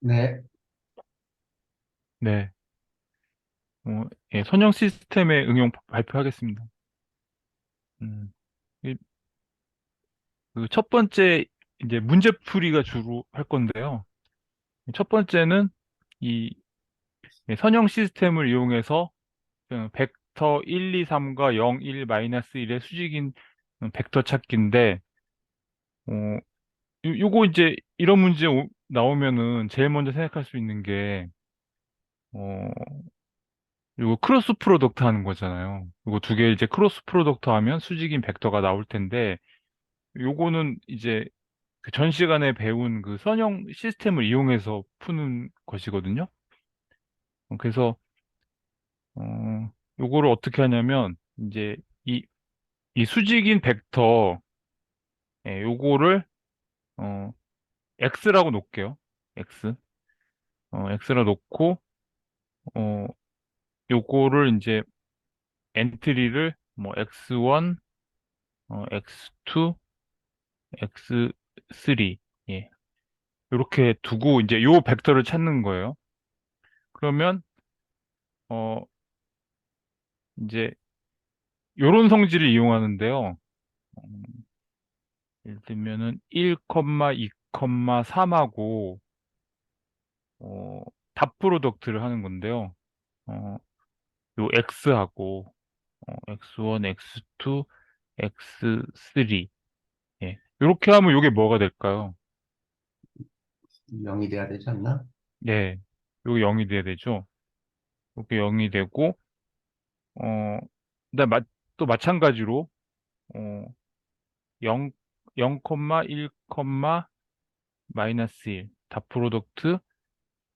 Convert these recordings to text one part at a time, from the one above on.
네, 네, 예, 선형 시스템의 응용 발표하겠습니다. 음, 그첫 번째 이제 문제풀이가 주로 할 건데요. 첫 번째는 이 예, 선형 시스템을 이용해서 그 벡터 1, 2, 3과 0, 1, 마이너스 1의 수직인 벡터 찾기인데, 어, 요거 이제 이런 문제 나오면은 제일 먼저 생각할 수 있는 게, 어, 이거 크로스 프로덕트 하는 거잖아요. 이거 두 개 이제 크로스 프로덕트 하면 수직인 벡터가 나올 텐데, 요거는 이제 그 전 시간에 배운 그 선형 시스템을 이용해서 푸는 것이거든요. 그래서, 요거를 어떻게 하냐면, 이제 이, 이 수직인 벡터, 예, 요거를, 어, X라고 놓을게요. X. X라 놓고, 어, 요거를 이제 엔트리를 뭐 X1, X2, X3, 예. 이렇게 두고 이제 요 벡터를 찾는 거예요. 그러면 어 이제 요런 성질을 이용하는데요. 음, 예를 들면은 1, 2, 3하고 답 프로덕트를 하는 건데요. 어, 요 X하고 X1, X2, X3. 예. 이렇게 하면 요게 뭐가 될까요? 0이 돼야 되지 않나? 예. 요게 0이 돼야 되죠. 요게 0이 되고 어 그다음 또 마찬가지로 어 0, 0, 1, 마이너스 1. 다 프로덕트,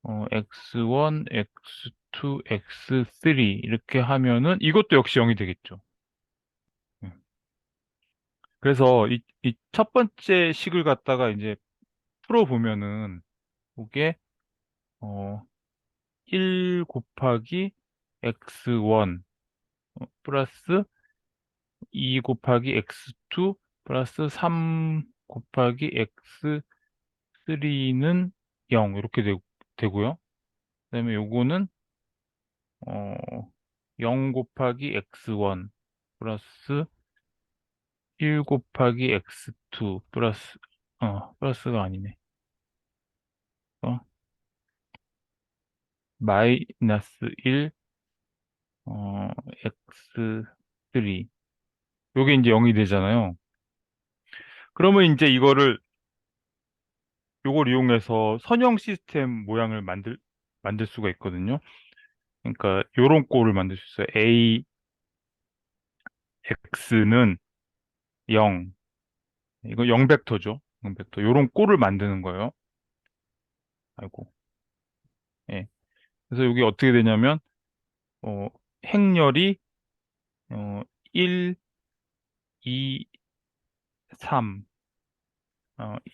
x1, x2, x3. 이렇게 하면은 이것도 역시 0이 되겠죠. 음. 그래서 이 첫 번째 식을 갖다가 이제 풀어보면은, 이게, 어, 1 곱하기 x1, 플러스 2 곱하기 x2, 플러스 3 곱하기 x3는 0. 이렇게 되고요. 그다음에 요거는 어, 0 곱하기 x1 플러스 1 곱하기 x2 플러스 플러스가 아니네. 어, 마이너스 1 x3. 요게 이제 0이 되잖아요. 그러면 이제 요걸 이용해서 선형 시스템 모양을 만들 수가 있거든요. 그러니까 요런 꼴을 만들 수 있어요. AX는 0. 이거 0벡터죠. 0벡터. 요런 꼴을 만드는 거예요. 아이고. 예. 그래서 여기 어떻게 되냐면, 어, 행렬이, 어, 1, 2, 3,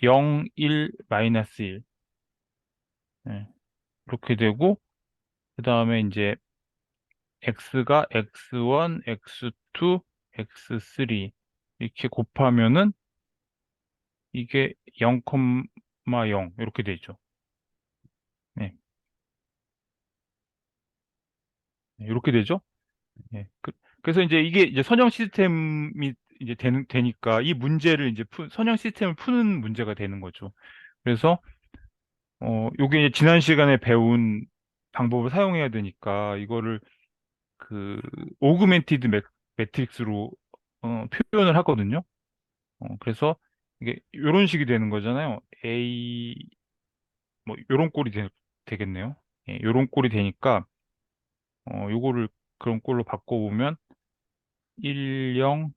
0, 1, 마이너스 1. 예. 이렇게 되고, 그 다음에 이제 x가 x1, x2, x3 이렇게 곱하면은 이게 0,0 이렇게 되죠. 네. 네, 이렇게 되죠. 예. 그래서 이제 이게 이제 선형 시스템이 이제 되니까 이 문제를 이제 선형 시스템을 푸는 문제가 되는 거죠. 그래서 요게 이제 지난 시간에 배운 방법을 사용해야 되니까 이거를 그 오그멘티드 매트릭스로 표현을 하거든요. 그래서 이게 요런 식이 되는 거잖아요. A 뭐 요런 꼴이 되겠네요. 예, 요런 꼴이 되니까 요거를 그런 꼴로 바꿔보면 1, 0,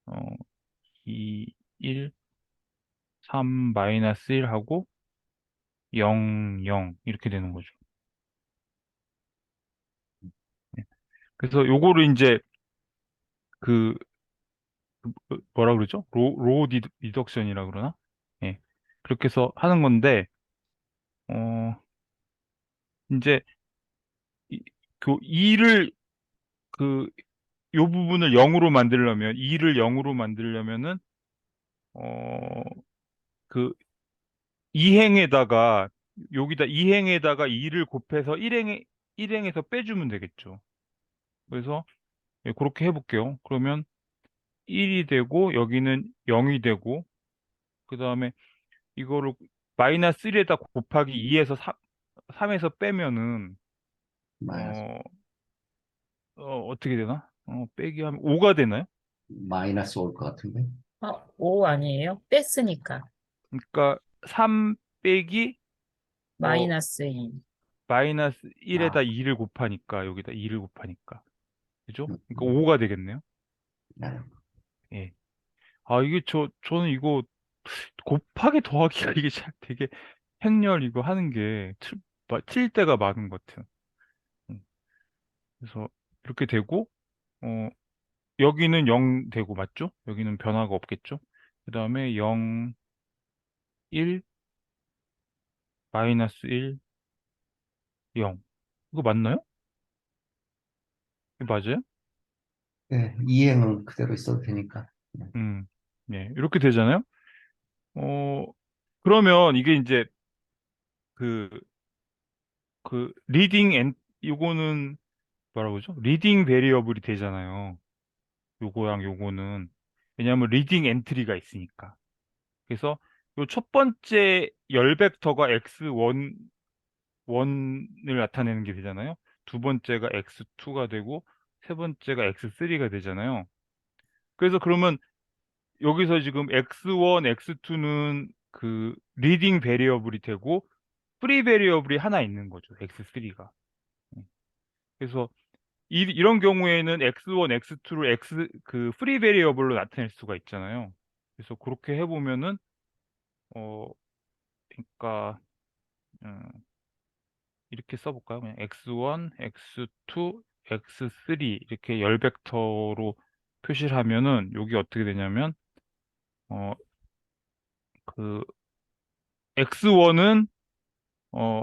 어, 2, 1, 3 마이너스 1 하고 0, 0 이렇게 되는 거죠. 예. 그래서 요거를 이제 그 뭐라 그러죠? 로 리덕션이라 그러나? 예. 그렇게 해서 하는 건데, 어, 이제, 그 2를, 그, 요 부분을 0으로 만들려면, 2를 0으로 만들려면은, 어, 그, 이행에다가 여기다 2행에다가 2를 곱해서 1행에서 빼주면 되겠죠. 그래서 예, 그렇게 해볼게요. 그러면 1이 되고 여기는 0이 되고 그 다음에 이거를 마이너스 1에다 곱하기 2에서 3에서 빼면은 마이너스, 어, 어떻게 되나? 빼기 하면 5가 되나요? 마이너스 올 것 같은데. 5 아니에요? 뺐으니까. 그러니까 3 빼기 어, 마이너스 2. 마이너스 아, 1에다 2를 곱하니까 여기다 2를 곱하니까 그죠? 음, 그러니까 음. 5가 되겠네요. 네. 예. 아 이게 저는 이거 곱하기 더하기가 이게 잘 되게 행렬 이거 하는 게 틀 때가 많은 것 같아요. 음, 그래서 이렇게 되고 어 여기는 0 되고 맞죠? 여기는 변화가 없겠죠? 그 다음에 0, 1, 마이너스 1, 0. 이거 맞나요? 이거 맞아요? 네, 이행은 그대로 있어도 되니까. 네. 네, 이렇게 되잖아요? 어, 그러면 이게 이제 그, 리딩 요거는 뭐라고 그러죠? 리딩 베리어블이 되잖아요. 요거랑 요거는. 왜냐하면 리딩 엔트리가 있으니까. 그래서 요 첫 번째 열 벡터가 x1, 을 나타내는 게 되잖아요. 두 번째가 x2가 되고, 세 번째가 x3가 되잖아요. 그래서 그러면 여기서 지금 x1, x2는 그 리딩 베리어블이 되고, 프리 베리어블이 하나 있는 거죠. x3가. 그래서 이런 경우에는 x1, x2를 그 프리 베리어블로 나타낼 수가 있잖아요. 그래서 그렇게 해보면은 어 그러니까 음, 이렇게 써볼까요? 그냥 x1, x2, x3 이렇게 열 벡터로 표시를 하면은 여기 어떻게 되냐면 어 그 x1은 어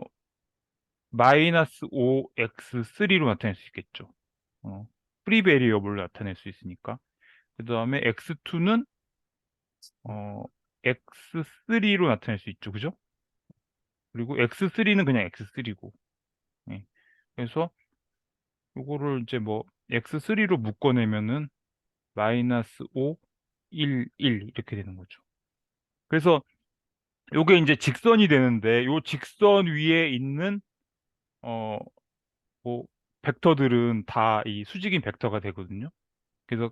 마이너스 5x3로 나타낼 수 있겠죠. 프리 베리어블로 나타낼 수 있으니까. 그 다음에 x2는 x3로 나타낼 수 있죠. 그죠? 그리고 x3는 그냥 x3고. 그래서 요거를 이제 뭐 x3로 묶어내면은 마이너스 5, 1, 1 이렇게 되는 거죠. 그래서 요게 이제 직선이 되는데 요 직선 위에 있는 어 뭐 벡터들은 다 이 수직인 벡터가 되거든요. 그래서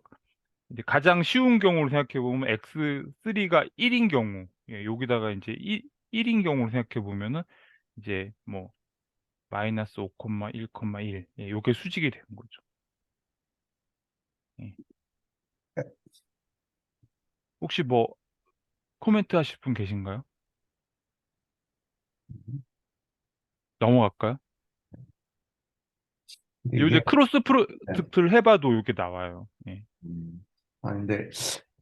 이제 가장 쉬운 경우로 생각해 보면 x3가 1인 경우, 여기다가 이제 1인 경우로 생각해 보면은 이제 뭐 마이너스 5, 1, 1, 요게 수직이 되는 거죠. 예. 혹시 뭐 코멘트 하실 분 계신가요? 넘어갈까요? 근데 요새 이게, 크로스 네. 프로덕트를 해봐도 이게 나와요. 예. 근데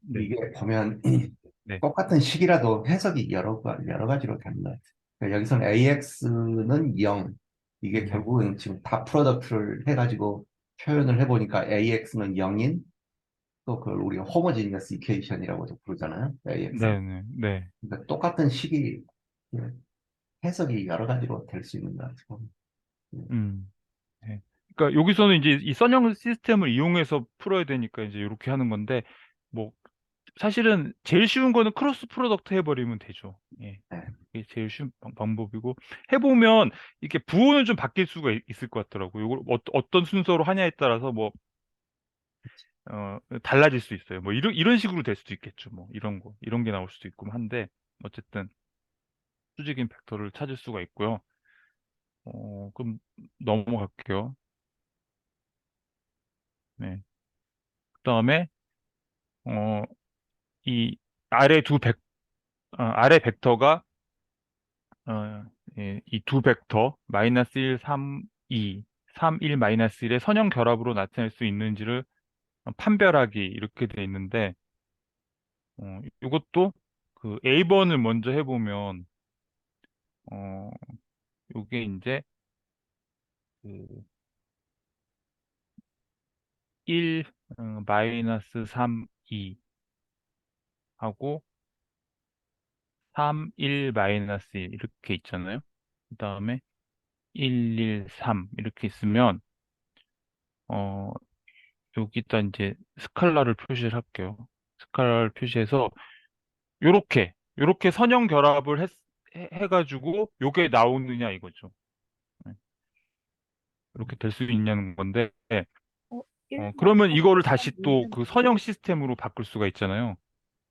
네, 이게 보면 네, 똑같은 식이라도 해석이 여러 가지로 되는 것 같아요. 그러니까 여기서는 AX는 0. 이게 네, 결국은 지금 다 프로덕트를 해가지고 표현을 해보니까 AX는 0인 또 그걸 우리가 호모지니어스 이퀘이션이라고도 부르잖아요. AX. 네, 네, 네. 그러니까 똑같은 식이 해석이 여러 가지로 될 수 있는 것 같아요. 음, 네. 그러니까 여기서는 이제 이 선형 시스템을 이용해서 풀어야 되니까 이제 이렇게 하는 건데, 뭐 사실은 제일 쉬운 거는 크로스 프로덕트 해버리면 되죠. 예. 네. 이게 제일 쉬운 방법이고 해보면 이렇게 부호는 좀 바뀔 수가 있을 것 같더라고요. 이걸 어떤 순서로 하냐에 따라서 뭐 달라질 수 있어요. 뭐 이런 식으로 될 수도 있겠죠. 뭐 이런 게 나올 수도 있고 한데 어쨌든 수직인 벡터를 찾을 수가 있고요. 그럼 넘어갈게요. 네. 그다음에 어, 이 아래 아래 벡터가 어, 이 두 벡터 마이너스 1, 3, 2, 3, 1, 마이너스 1의 선형 결합으로 나타낼 수 있는지를 판별하기 이렇게 돼 있는데 이것도 그 A번을 먼저 해보면 어, 요게 이제 그 1, 마이너스 3, 2 하고 3, 1, 마이너스 1 이렇게 있잖아요. 그다음에 1, 1, 3 이렇게 있으면 어 여기다 이제 스칼라를 표시를 할게요. 스칼라를 표시해서 요렇게 선형 결합을 해가지고 요게 나오느냐 이거죠. 네, 이렇게 될 수 있냐는 건데, 1 그러면 마이너스 이거를 3, 다시 또 2는 그 선형 시스템으로 바꿀 수가 있잖아요.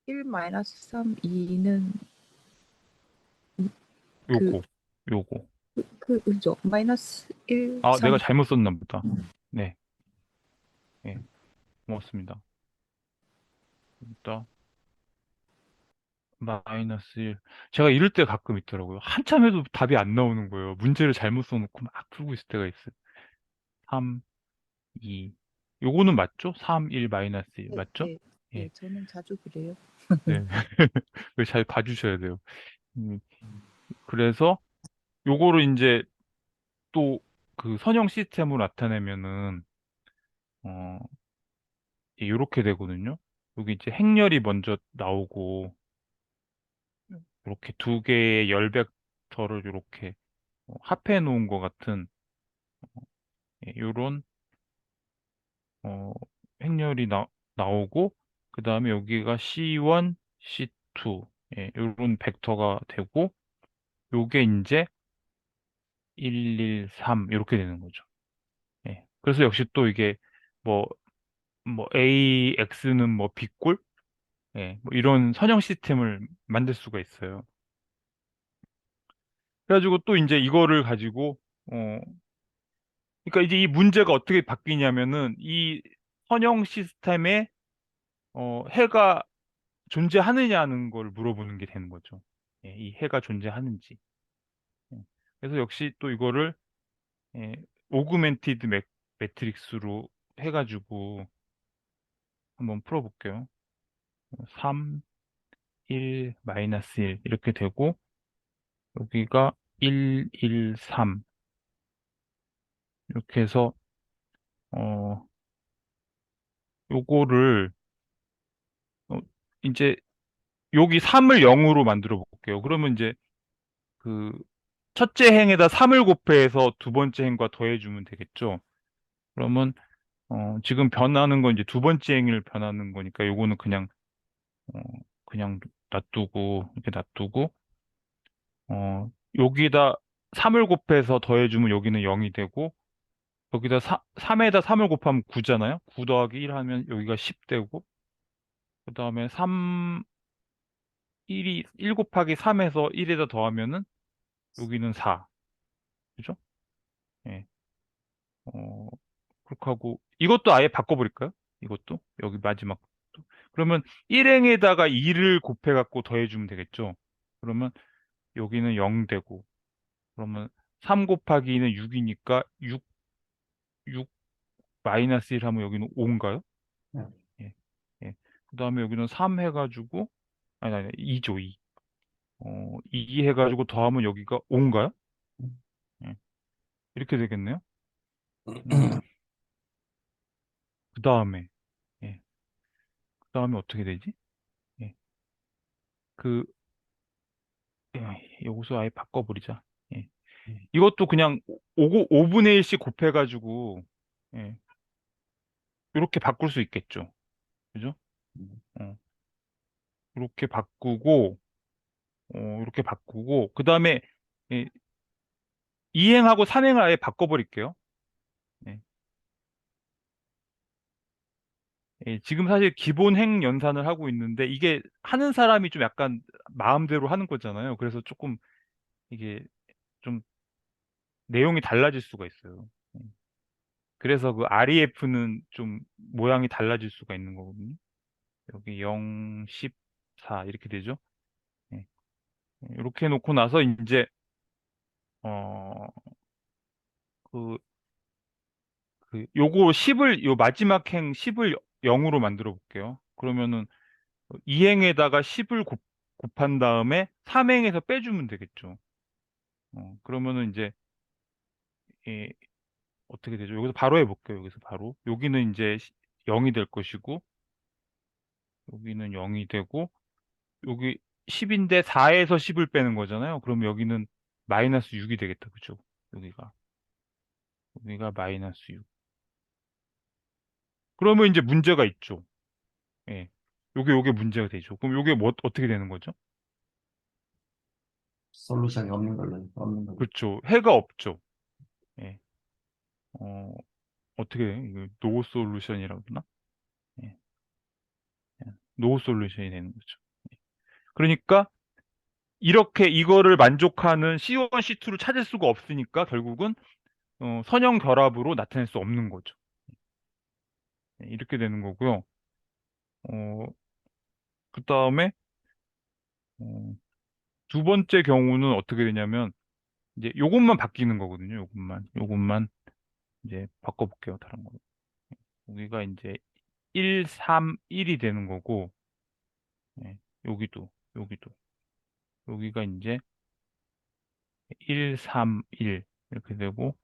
1 마이너스 3, 2는 그, 요거, 요거. 그죠? 마이너스 1, 아, 3, 내가 잘못 썼나 보다. 네, 예, 고맙습니다. 여기다 마이너스 1. 제가 이럴 때 가끔 있더라고요. 한참 해도 답이 안 나오는 거예요. 문제를 잘못 써놓고 막 풀고 있을 때가 있어요. 3, 2. 요거는 맞죠? 3, 1, 마이너스 1. 네, 맞죠? 네, 네, 예, 저는 자주 그래요. 네. 이거 잘 봐주셔야 돼요. 음, 그래서 요거를 이제 또 그 선형 시스템으로 나타내면은, 어, 요렇게 되거든요. 여기 이제 행렬이 먼저 나오고, 이렇게 두 개의 열 벡터를 이렇게 합해 놓은 것 같은, 요런, 어, 행렬이 나오고, 그 다음에 여기가 C1, C2, 요런 벡터가 되고, 요게 이제 1, 1, 3, 이렇게 되는 거죠. 예. 그래서 역시 또 이게 뭐, AX는 뭐 B꼴? 예, 뭐 이런 선형 시스템을 만들 수가 있어요. 그래가지고 또 이제 이거를 가지고, 그러니까 이제 이 문제가 어떻게 바뀌냐면은 이 선형 시스템에, 해가 존재하느냐는 걸 물어보는 게 되는 거죠. 예, 이 해가 존재하는지. 예. 그래서 역시 또 이거를, 예, 오그멘티드 매트릭스로 해가지고 한번 풀어볼게요. 3, 1, 마이너스 1 이렇게 되고 여기가 1, 1, 3 이렇게 해서 어 요거를 어, 이제 여기 3을 0으로 만들어 볼게요. 그러면 이제 그 첫째 행에다 3을 곱해서 두 번째 행과 더해주면 되겠죠. 그러면 지금 변하는 건 이제 두 번째 행을 변하는 거니까 요거는 어, 그냥 놔두고 이렇게 놔두고 여기다 3을 곱해서 더해주면 여기는 0이 되고 여기다 3에다 3을 곱하면 9잖아요. 9 더하기 1 하면 여기가 10 되고 그 다음에 1 곱하기 3에서 1에다 더하면은 여기는 4. 그죠? 예. 어, 그렇게 하고 이것도 아예 바꿔버릴까요? 이것도 여기 마지막 그러면 1행에다가 2를 곱해갖고 더해주면 되겠죠? 그러면 여기는 0 되고 그러면 3 곱하기 2는 6이니까 6 마이너스 1 하면 여기는 5인가요? 네. 예. 예. 그 다음에 여기는 3 해가지고 아니 2죠 2. 2 해가지고 더하면 여기가 5인가요? 예. 이렇게 되겠네요. 그 다음에 예. 그 다음에 어떻게 되지? 예. 그 여기서 아예 바꿔버리자. 예. 이것도 그냥 5분의 1씩 곱해가지고 예. 이렇게 바꿀 수 있겠죠. 그죠? 어, 이렇게 바꾸고 그 다음에 예, 2행하고 3행을 아예 바꿔버릴게요. 예. 예, 지금 사실 기본 행 연산을 하고 있는데 이게 하는 사람이 좀 약간 마음대로 하는 거잖아요. 그래서 조금 이게 좀 내용이 달라질 수가 있어요. 예. 그래서 그 REF는 좀 모양이 달라질 수가 있는 거거든요. 여기 0, 14 이렇게 되죠. 예. 이렇게 놓고 나서 이제 어, 그, 요거 10을 요 마지막 행 10을 0으로 만들어 볼게요. 그러면은 2행에다가 10을 곱한 다음에 3행에서 빼주면 되겠죠. 그러면은 이제 예, 어떻게 되죠? 여기서 바로 해볼게요. 여기서 바로 여기는 이제 0이 될 것이고 여기는 0이 되고 여기 10인데 4에서 10을 빼는 거잖아요. 그럼 여기는 마이너스 6이 되겠다. 그죠? 여기가 마이너스 6. 그러면 이제 문제가 있죠. 예. 요게 문제가 되죠. 그럼 요게 뭐, 어떻게 되는 거죠? 솔루션이 없는 걸로. 그렇죠. 해가 없죠. 예. 어, 어떻게 돼? 이거 노 솔루션이라고 그러나? 예. 노 솔루션이 되는 거죠. 그러니까 이렇게 이거를 만족하는 C1, C2를 찾을 수가 없으니까 결국은 선형 결합으로 나타낼 수 없는 거죠. 예, 이렇게 되는 거고요. 그 다음에 두 번째 경우는 어떻게 되냐면 이제 요것만 바뀌는 거거든요. 요것만 이제 바꿔볼게요. 다른 거. 여기가 이제 1, 3, 1이 되는 거고, 예, 여기도 여기가 이제 1, 3, 1 이렇게 되고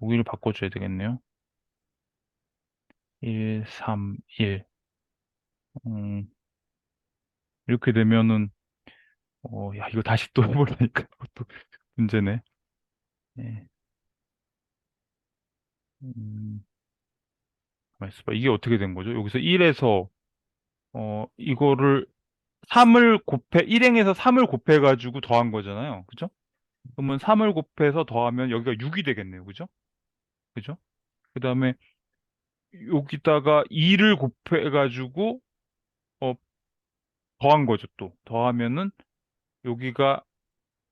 여기를 바꿔줘야 되겠네요. 1, 3, 1 이렇게 되면은 야 이거 다시 또 해보려니까 그것도 문제네. 예. 가만히 있어봐. 이게 어떻게 된 거죠? 여기서 1에서 이거를 3을 곱해 1행에서 3을 곱해가지고 더한 거잖아요. 그죠? 그러면 3을 곱해서 더하면 여기가 6이 되겠네요. 그죠? 그죠? 그 다음에 여기다가 2를 곱해가지고 어, 더한 거죠. 또 더하면은 여기가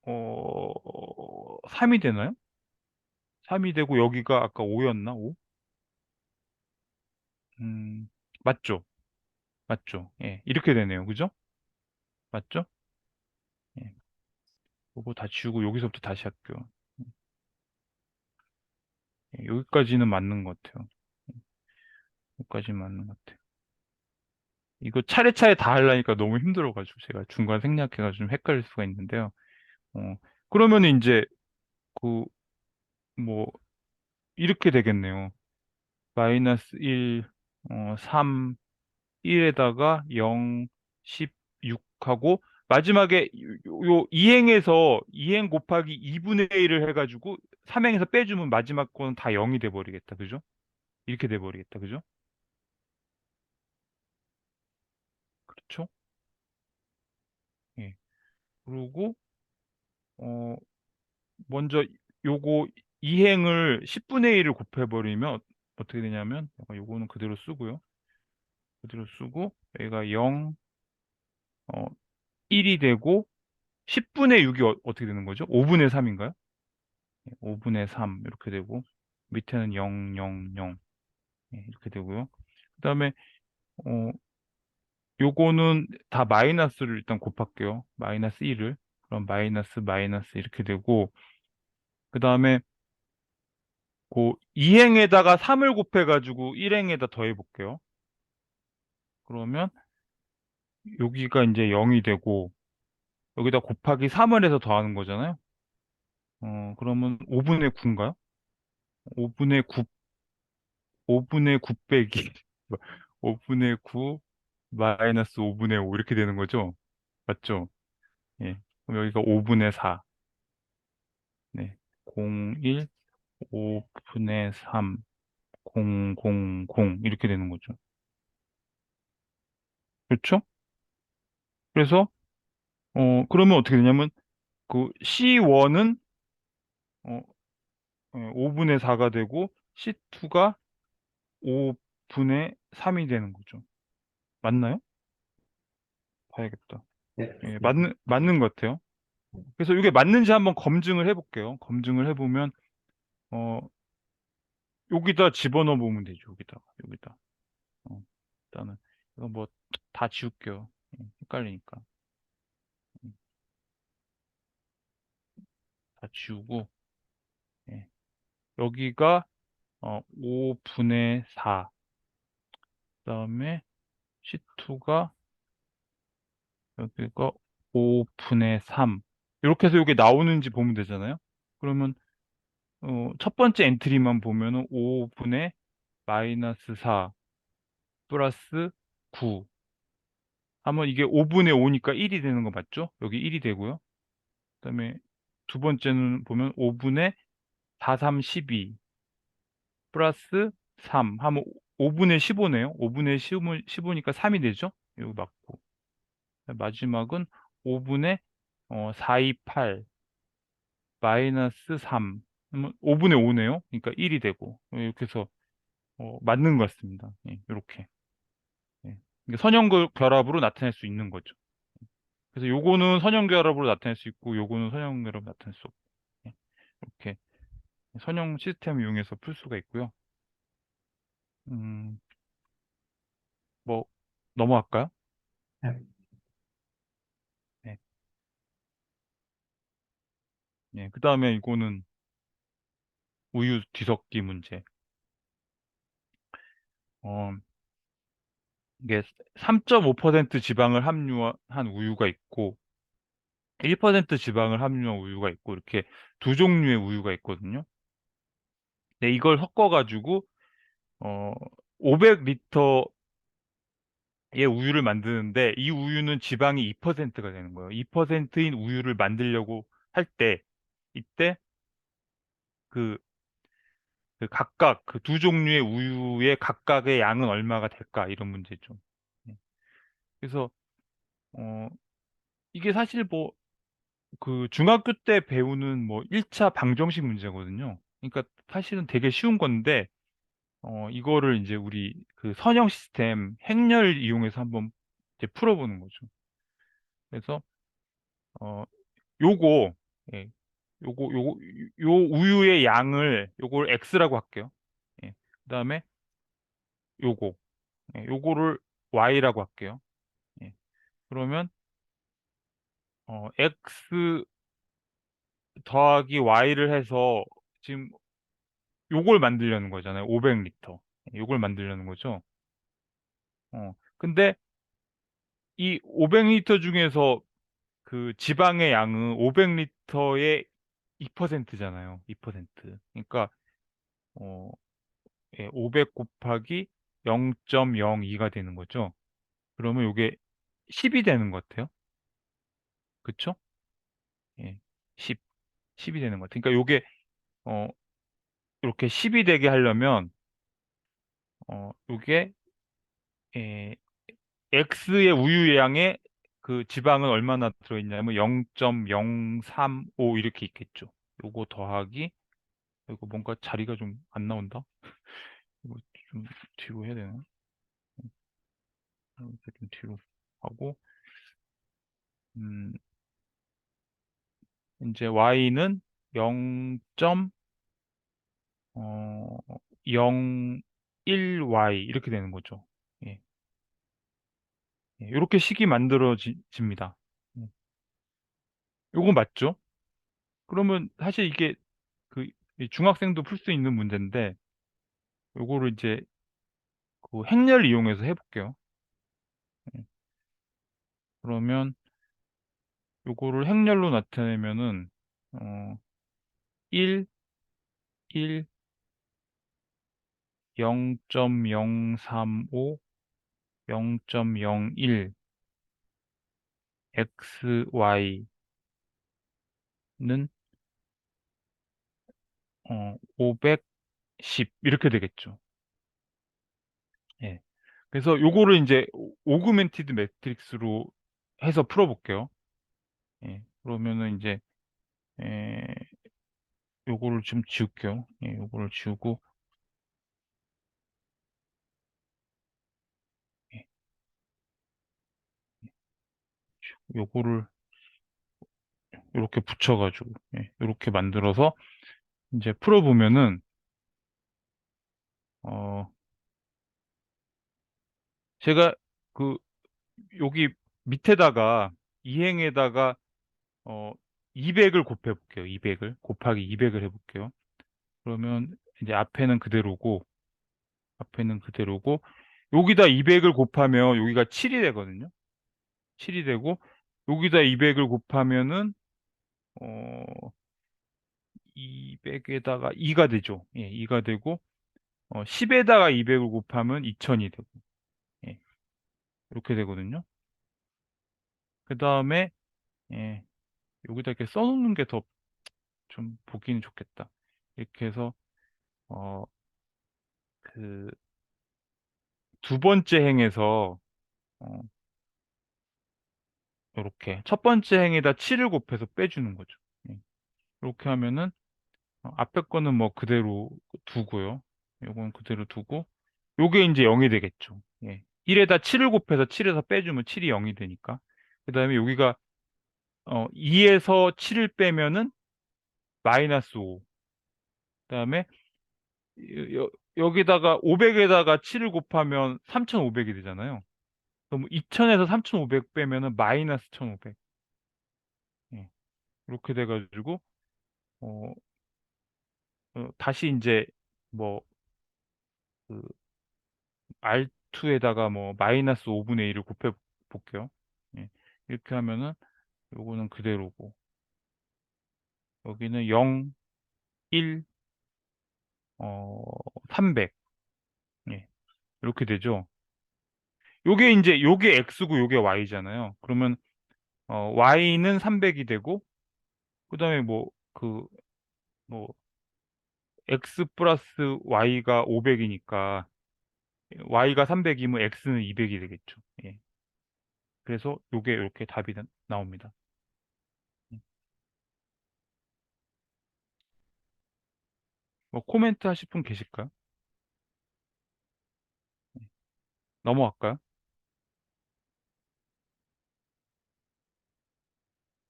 3이 되나요? 3이 되고 여기가 아까 5였나? 5? 맞죠? 맞죠? 예, 이렇게 되네요. 그죠? 맞죠? 예, 이거 다 지우고 여기서부터 다시 할게요. 예, 여기까지는 맞는 것 같아요. 여기까지는 맞는 것 같아요. 이거 차례차례 다 하려니까 너무 힘들어가지고 제가 중간 생략해가지고 좀 헷갈릴 수가 있는데요. 그러면 이제 그 뭐 이렇게 되겠네요. 마이너스 1, 3, 1에다가 0, 16하고 마지막에 요 2행에서 2행 곱하기 2분의 1을 해가지고 3행에서 빼주면 마지막 거는 다 0이 돼버리겠다. 그죠? 이렇게 돼버리겠다. 그죠? 그렇죠? 예. 그리고 어 먼저 요거 2행을 10분의 1을 곱해버리면 어떻게 되냐면 약간 요거는 그대로 쓰고요. 그대로 쓰고 여기가 0, 1이 되고 10분의 6이 떻게 되는 거죠? 5분의 3인가요? 5분의 3 이렇게 되고 밑에는 0, 0, 0 이렇게 되고요. 그 다음에 요거는 다 마이너스를 일단 곱할게요. 마이너스 1을. 그럼 마이너스 마이너스 이렇게 되고 그 다음에 그 2행에다가 3을 곱해가지고 1행에다 더해 볼게요. 그러면 여기가 이제 0이 되고 여기다 곱하기 3을 해서 더하는 거잖아요. 그러면 5분의 9인가요? 5분의 9, 5분의 9 빼기 5분의 9 마이너스 5분의 5 이렇게 되는 거죠? 맞죠? 예. 그럼 여기가 5분의 4. 네. 0, 1, 5분의 3, 0, 0, 0 이렇게 되는 거죠. 그렇죠? 그래서 그러면 어떻게 되냐면 그 C1은 5분의 4가 되고 C2가 5분의 3이 되는 거죠. 맞나요? 봐야겠다. 네. 예, 맞는 것 같아요. 그래서 이게 맞는지 한번 검증을 해볼게요. 검증을 해보면, 어, 여기다 집어넣어 보면 되죠. 여기다. 일단은, 이거 뭐, 다 지울게요. 헷갈리니까. 음, 다 지우고, 예. 여기가, 5분의 4. 그 다음에 C2가, 여기가 5분의 3. 이렇게 해서 이게 나오는지 보면 되잖아요. 그러면, 첫 번째 엔트리만 보면은 5분의 마이너스 4 플러스 9 하면 이게 5분의 5니까 1이 되는 거 맞죠? 여기 1이 되고요. 그다음에 두 번째는 보면 5분의 4, 3, 12 플러스 3 하면 5분의 15네요. 5분의 15니까 3이 되죠? 이거 맞고. 마지막은 5분의 4, 2, 8 마이너스 3 그러면 5분의 5네요. 그러니까 1이 되고 이렇게 해서 맞는 것 같습니다. 예, 이렇게. 예. 이게 선형결합으로 나타낼 수 있는 거죠. 그래서 요거는 선형결합으로 나타낼 수 있고 요거는 선형결합으로 나타낼 수 없고 예. 이렇게 선형 시스템을 이용해서 풀 수가 있고요. 음, 뭐 넘어갈까요? 네. 네. 예. 그다음에 이거는 우유 뒤섞기 문제. 어, 이게 3.5% 지방을 함유한 우유가 있고 1% 지방을 함유한 우유가 있고 이렇게 두 종류의 우유가 있거든요. 네, 이걸 섞어가지고 500리터의 우유를 만드는데 이 우유는 지방이 2%가 되는 거예요. 2%인 우유를 만들려고 할 때 이때 그, 그 각각 그 두 종류의 우유의 각각의 양은 얼마가 될까 이런 문제죠. 네. 그래서 어, 이게 사실 뭐 그 중학교 때 배우는 뭐 1차 방정식 문제거든요. 그러니까 사실은 되게 쉬운 건데 이거를 이제 우리 그 선형 시스템 행렬 이용해서 한번 이제 풀어보는 거죠. 그래서 어 요거 예, 요 우유의 양을 요걸 x라고 할게요. 예. 그다음에 요거 요거를 y라고 할게요. 예. 그러면 x 더하기 y를 해서 지금 요걸 만들려는 거잖아요. 500리터. 요걸 만들려는 거죠. 근데 이 500리터 중에서 그 지방의 양은 500리터의 2%잖아요. 2%. 그러니까 어, 500 곱하기 0.02가 되는 거죠. 그러면 이게 10이 되는 것 같아요. 그쵸? 예. 10. 10이 되는 것 같아요. 그러니까 요게 어, 이렇게 10이 되게 하려면 요게 예, X의 우유 양에 그 지방은 얼마나 들어있냐면 0.035 이렇게 있겠죠. 요거 더하기 이거 뭔가 자리가 좀 안 나온다. 이거 좀 뒤로 해야 되나? 이렇게 좀 뒤로 하고 음, 이제 y는 0.01y 이렇게 되는 거죠. 예. 예, 이렇게 식이 만들어집니다. 음. 요거 맞죠? 그러면 사실 이게 이 중학생도 풀 수 있는 문제인데 요거를 이제 그 행렬 이용해서 해볼게요. 예. 그러면 요거를 행렬로 나타내면은 어, 1, 1, 0.035, 0.01, xy는 510 이렇게 되겠죠. 예. 그래서 요거를 이제 오그멘티드 매트릭스로 해서 풀어볼게요. 예. 그러면은 이제 에, 요거를 좀 지울게요. 예, 요거를 지우고 예, 요거를 이렇게 붙여가지고 이렇게 만들어서 이제 풀어보면은 어 제가 그 여기 밑에다가 이행에다가 어 200을 곱해 볼게요. 200을 곱하기 200을 해볼게요. 그러면 이제 앞에는 그대로고 여기다 200을 곱하면 여기가 7이 되거든요. 7이 되고 여기다 200을 곱하면은 어 200에다가 2가 되죠. 예, 2가 되고 10에다가 200을 곱하면 2000이 되고 예, 이렇게 되거든요. 그 다음에 예, 여기다 이렇게 써놓는 게 더 좀 보기는 좋겠다. 이렇게 해서 어, 그 두 번째 행에서 이렇게 첫 번째 행에다 7을 곱해서 빼주는 거죠. 예. 이렇게 하면은 앞에 거는 뭐 그대로 두고요. 요건 그대로 두고 요게 이제 0이 되겠죠. 예. 1에다 7을 곱해서 7에서 빼주면 7이 0이 되니까. 그다음에 여기가 2에서 7을 빼면은 마이너스 5. 그다음에 여기다가 500에다가 7을 곱하면 3,500이 되잖아요. 그럼 2,000에서 3,500 빼면은 마이너스 1,500. 예. 이렇게 돼가지고 어, 다시 이제 뭐 그 R2에다가 뭐 마이너스 5분의 1을 곱해 볼게요. 예. 이렇게 하면은 요거는 그대로고 여기는 0, 1, 300. 예. 이렇게 되죠. 요게 X고 요게 Y잖아요. 그러면 Y는 300이 되고 그다음에 뭐 X 플러스 Y가 500이니까 Y가 300이면 X는 200이 되겠죠. 예. 그래서 요게 이렇게 답이 나옵니다. 뭐 코멘트 하실 분 계실까요? 넘어갈까요?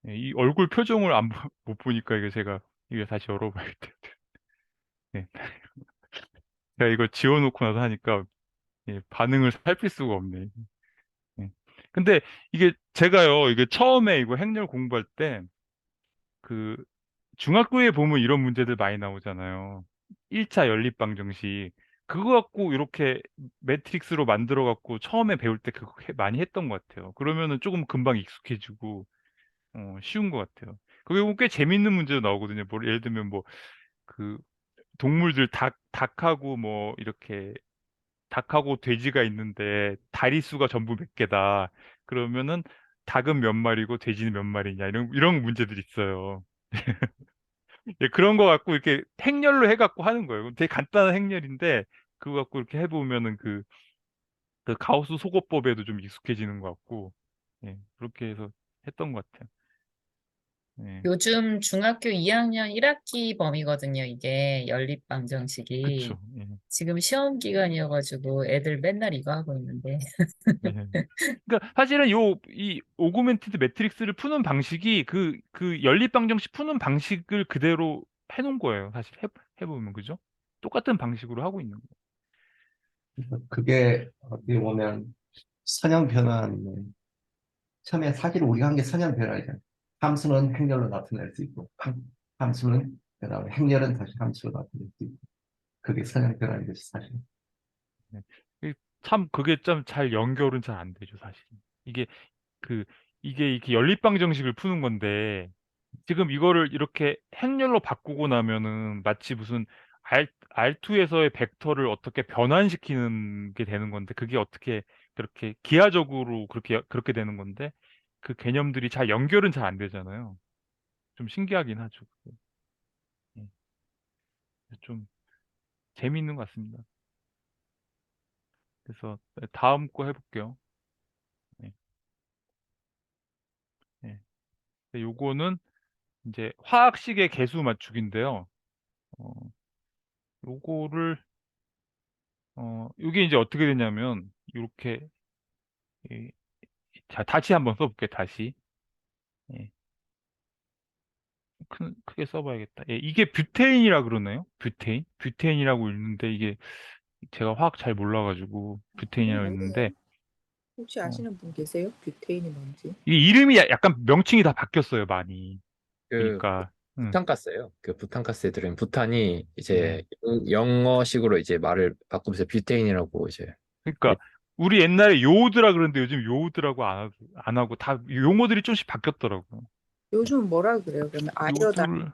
예, 이 얼굴 표정을 못 보니까 이게 다시 열어봐야겠다. 예. 제가 이거 지워놓고 나서 하니까 예, 반응을 살필 수가 없네. 예. 근데 이게 제가요, 이게 처음에 이거 행렬 공부할 때 그 중학교에 보면 이런 문제들 많이 나오잖아요. 1차 연립방정식. 그거 갖고 이렇게 매트릭스로 만들어 갖고 처음에 배울 때 그거 많이 했던 것 같아요. 그러면은 조금 금방 익숙해지고 쉬운 것 같아요. 그게 보면 꽤 재밌는 문제도 나오거든요. 뭐 예를 들면 뭐 그 동물들 닭하고 뭐 이렇게 닭하고 돼지가 있는데 다리수가 전부 몇 개다. 그러면은 닭은 몇 마리고 돼지는 몇 마리냐 이런 문제들이 있어요. 예, 그런 거 갖고 이렇게 행렬로 해갖고 하는 거예요. 되게 간단한 행렬인데 그거 갖고 이렇게 해보면은 그 가우스 소거법에도 좀 익숙해지는 것 같고 예, 그렇게 해서 했던 것 같아요. 예, 요즘 중학교 2학년 1학기 범위거든요, 이게 연립방정식이. 그쵸. 예, 지금 시험 기간이어가지고 애들 맨날 이거 하고 있는데. 예. 그러니까 사실은 이 오그멘티드 매트릭스를 푸는 방식이 그 연립방정식 푸는 방식을 그대로 해놓은 거예요. 사실 해보면 그죠? 똑같은 방식으로 하고 있는 거예요. 그게 어떻게 보면 선형 변환, 처음에 사실 우리가 한 게 선형 변환이잖아요. 함수는 행렬로 나타낼 수 있고, 함수는, 그다음에 행렬은 다시 함수로 나타낼 수 있고, 그게 선형 변환이겠지, 사실. 네. 참 그게 좀 잘 연결은 잘 안 되죠, 사실. 이게 그 이게 이렇게 연립방정식을 푸는 건데 지금 이거를 이렇게 행렬로 바꾸고 나면은 마치 무슨 R2에서의 벡터를 어떻게 변환시키는 게 되는 건데 그게 어떻게 그렇게 기하적으로 그렇게 되는 건데 그 개념들이 잘 연결은 잘 안 되잖아요. 좀 신기하긴 하죠. 그게. 예. 좀 재미있는 것 같습니다. 그래서 다음 거 해볼게요. 예. 예. 요거는 이제 화학식의 개수 맞추기인데요. 어, 요거를 이게 이제 어떻게 되냐면 이렇게 예, 자 다시 한번 써볼게요. 다시 예, 크게 써봐야겠다. 예, 이게 뷰테인이라 그러나요? 뷰테인이라고 읽는데 이게 제가 화학 잘 몰라가지고 뷰테인이라고 읽는데 혹시 어, 아시는 분 계세요? 뷰테인이 뭔지? 이게 이름이 약간 명칭이 다 바뀌었어요. 많이 그 보니까 부탄가스예요. 그 부탄가스에 들어있는 부탄이 예. 이제 영어식으로 이제 말을 바꾸면서 뷰테인이라고 이제 그러니까 우리 옛날에 요오드라 그러는데 요즘 요오드라고 안 하고 다 용어들이 좀씩 바뀌었더라고요. 요즘 뭐라 그래요? 그러면 아이오다 요오드를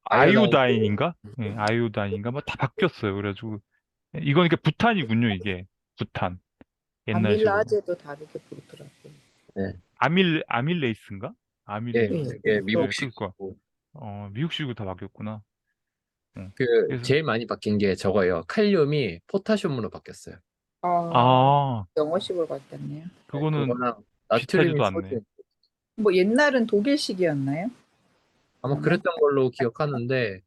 아이오다인 아이오다인인가? 예, 아이오다인인가? 뭐 다 바뀌었어요. 그래가지고 이건 이게 부탄이군요. 이게 부탄 옛날식으로 아밀라제도 다르게 부르더라고요. 네. 아밀레이스인가? 예, 아밀이요. 예, 네, 미국식. 그러니까 미국식으로 다 바뀌었구나. 그 그래서 제일 많이 바뀐 게 저거예요. 칼륨이 포타슘으로 바뀌었어요. 아, 아, 영어식으로 바뀌었네요. 네, 그거는 그거랑 나트륨이 비슷하지도 않네. 소디움. 뭐 옛날은 독일식이었나요? 아마 그러면? 그랬던 걸로 기억하는데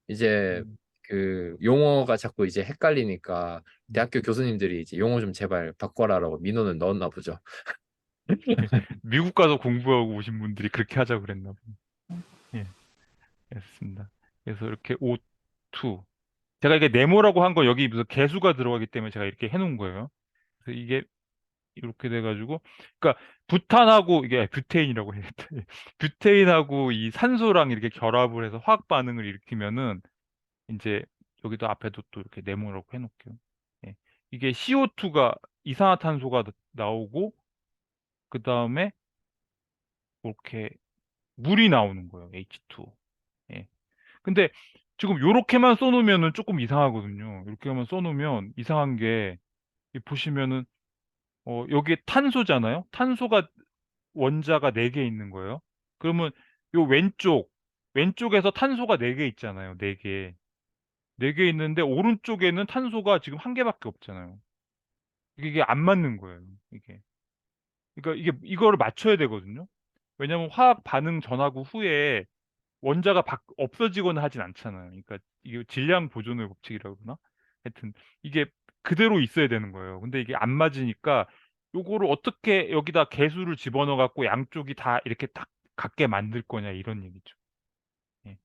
이제 음, 그 용어가 자꾸 이제 헷갈리니까 음. 대학교 교수님들이 이제 용어 좀 제발 바꿔라라고 민원을 넣었나 보죠. 미국 가서 공부하고 오신 분들이 그렇게 하자 그랬나 보네. 예, 알겠습니다. 그래서 이렇게 O2. 제가 이게 네모라고 한 거 여기 무슨 개수가 들어가기 때문에 제가 이렇게 해놓은 거예요. 그래서 이게 이렇게 돼가지고, 그러니까 부탄하고 이게 뷰테인이라고 해야겠다. 뷰테인하고 이 산소랑 이렇게 결합을 해서 화학 반응을 일으키면은 이제 여기도 앞에도 또 이렇게 네모라고 해놓을게요. 예. 이게 CO2가 이산화탄소가 나오고 그 다음에 이렇게 물이 나오는 거예요. H2O. 예. 근데 지금 요렇게만 써놓으면은 조금 이상하거든요. 이렇게만 써놓으면 이상한 게 이 보시면은 여기에 탄소잖아요. 탄소가 원자가 4개 있는 거예요. 그러면 요 왼쪽에서 탄소가 4개 있잖아요. 4개. 4개 있는데 오른쪽에는 탄소가 지금 1개밖에 없잖아요. 이게 안 맞는 거예요. 이게. 그러니까 이거를 맞춰야 되거든요. 왜냐면 화학 반응 전하고 후에 원자가 없어지거나 하진 않잖아요. 그러니까 이게 질량 보존의 법칙이라고 그러나? 하여튼 이게 그대로 있어야 되는 거예요. 근데 이게 안 맞으니까 요거를 어떻게 여기다 개수를 집어넣어 갖고 양쪽이 다 이렇게 딱 같게 만들 거냐 이런 얘기죠. 예.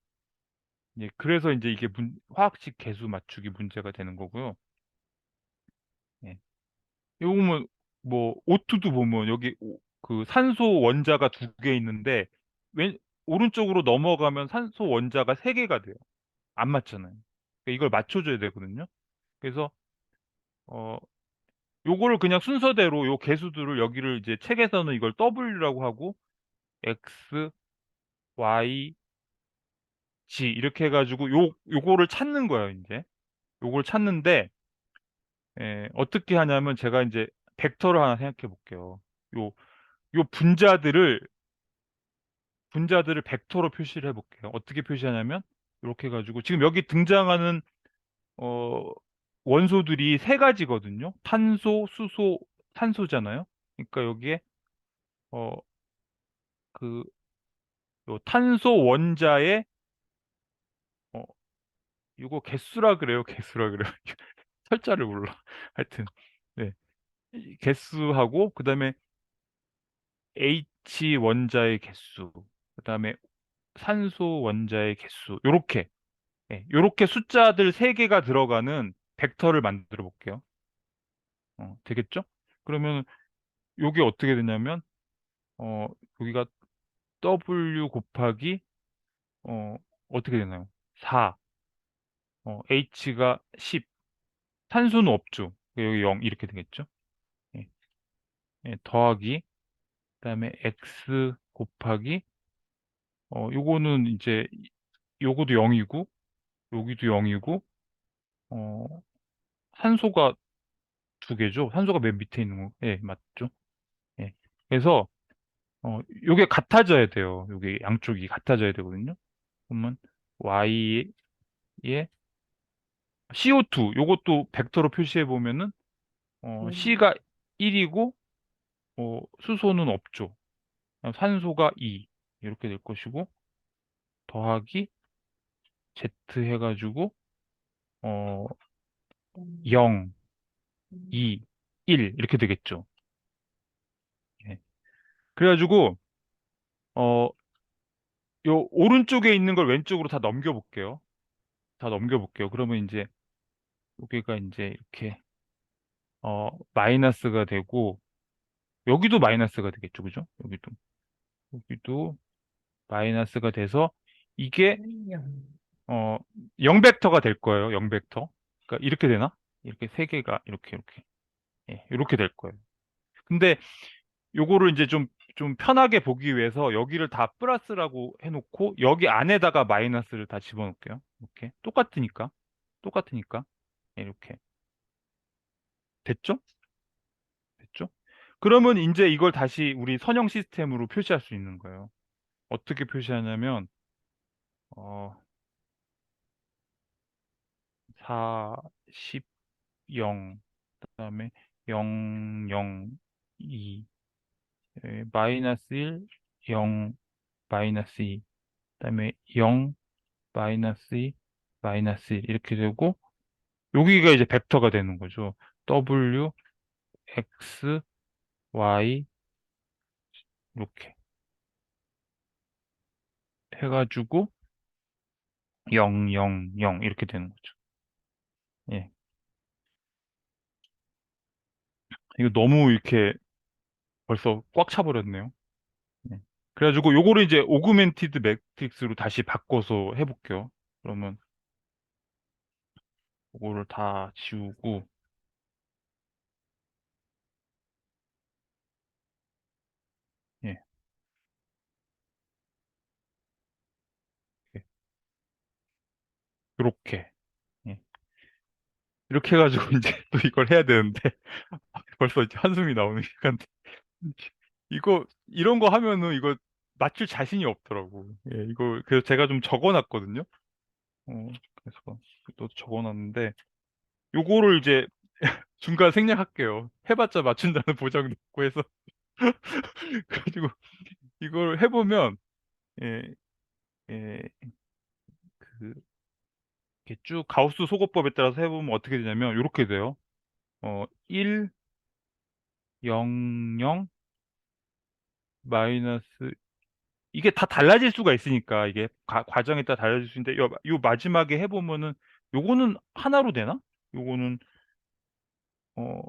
예, 그래서 이제 이게 화학식 개수 맞추기 문제가 되는 거고요. 예. 요거 보면 뭐 O2도 보면 여기 그 산소 원자가 2개 있는데 왼 오른쪽으로 넘어가면 산소 원자가 3개가 돼요. 안 맞잖아요. 그러니까 이걸 맞춰줘야 되거든요. 그래서 어 요거를 그냥 순서대로 요 개수들을 여기를 이제 책에서는 이걸 W라고 하고 X, Y, G 이렇게 해가지고 요거를 찾는 거예요. 이제 요걸 찾는데 어떻게 하냐면 제가 이제 벡터를 하나 생각해 볼게요. 요 요 분자들을 벡터로 표시를 해 볼게요. 어떻게 표시하냐면 이렇게 해가지고 지금 여기 등장하는 어, 원소들이 3가지거든요. 탄소, 수소, 산소잖아요. 그러니까 여기에 어, 그 요 탄소 원자의 어, 이거 개수라 그래요. 개수라 그래요. 철자를 몰라. 하여튼 네. 이 개수하고 그다음에 H 원자의 개수, 그다음에 산소 원자의 개수. 요렇게 요렇게 숫자들 3개가 들어가는 벡터를 만들어 볼게요. 되겠죠? 그러면 요게 어떻게 되냐면 어, 여기가 W 곱하기 어, 어떻게 되나요? 4, H가 10, 탄소는 없죠. 여기 0 이렇게 되겠죠? 예, 더하기 그다음에 X 곱하기 요거는 이제 요거도 0이고 여기도 0이고 어, 산소가 2개죠. 산소가 맨 밑에 있는 거. 예, 맞죠? 예. 그래서 요게 같아져야 돼요. 요게 양쪽이 같아져야 되거든요. 그러면 Y의 CO2 요것도 벡터로 표시해 보면은 C가 1이고 수소는 없죠. 산소가 2 이렇게 될 것이고 더하기 Z 해가지고 어, 0, 2, 1 이렇게 되겠죠. 예. 그래가지고 어, 요 오른쪽에 있는 걸 왼쪽으로 다 넘겨볼게요. 다 넘겨볼게요. 그러면 이제 여기가 이제 이렇게 마이너스가 되고 여기도 마이너스가 되겠죠, 그죠? 여기도 마이너스가 돼서 이게 0 0벡터가 될 거예요. 0벡터. 그러니까 이렇게 되나? 이렇게 3개가 이렇게 이렇게 될 거예요. 근데 요거를 이제 좀 편하게 보기 위해서 여기를 다 플러스라고 해놓고 여기 안에다가 마이너스를 다 집어넣을게요. 이렇게 똑같으니까 이렇게 됐죠? 됐죠? 그러면 이제 이걸 다시 우리 선형 시스템으로 표시할 수 있는 거예요. 어떻게 표시하냐면, 4, 10, 0, 그다음에 0, 0, 2, 마이너스 1, 0, 마이너스 2, 그다음에 0, 마이너스 2, 마이너스 1 이렇게 되고 여기가 이제 벡터가 되는 거죠. W, X, Y 이렇게 해가지고 0, 0, 0 이렇게 되는 거죠. 예. 이거 너무 이렇게 벌써 꽉 차버렸네요. 예. 그래가지고 요거를 이제 오그멘티드 매트릭스로 다시 바꿔서 해볼게요. 그러면 요거를 다 지우고 예. 예. 요렇게 예. 이렇게 해가지고 이제 또 이걸 해야 되는데 벌써 이제 한숨이 나오는 시간인데 이거 이런 거 하면은 이거 맞출 자신이 없더라고. 예, 이거 그래서 제가 좀 적어놨거든요. 그래서 또 적어놨는데 요거를 이제 중간 생략할게요. 해봤자 맞춘다는 보장도 없고 해서 그래가지고 이걸 해보면 예, 예, 그 이렇게 쭉 가우스 소거법에 따라서 해보면 어떻게 되냐면 이렇게 돼요. 1, 0, 0 마이너스 이게 다 달라질 수가 있으니까 이게 과정에 따라 달라질 수 있는데 요 마지막에 해보면은 요거는 하나로 되나? 요거는 어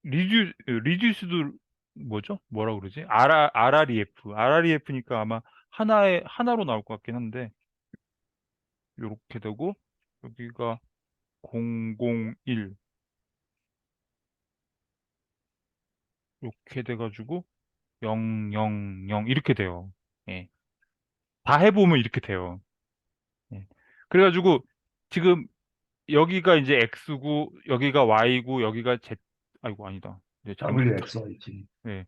리듀스드 뭐죠? 뭐라 그러지? RREF니까 아마 하나로 나올 것 같긴 한데 요렇게 되고 여기가 001 이렇게 돼가지고 000 이렇게 돼요. 예. 다 해보면 이렇게 돼요. 예. 그래가지고 지금 여기가 이제 X고 여기가 Y고 여기가 Z 아이고 아니다. 네, 잘못 WXYG. 네,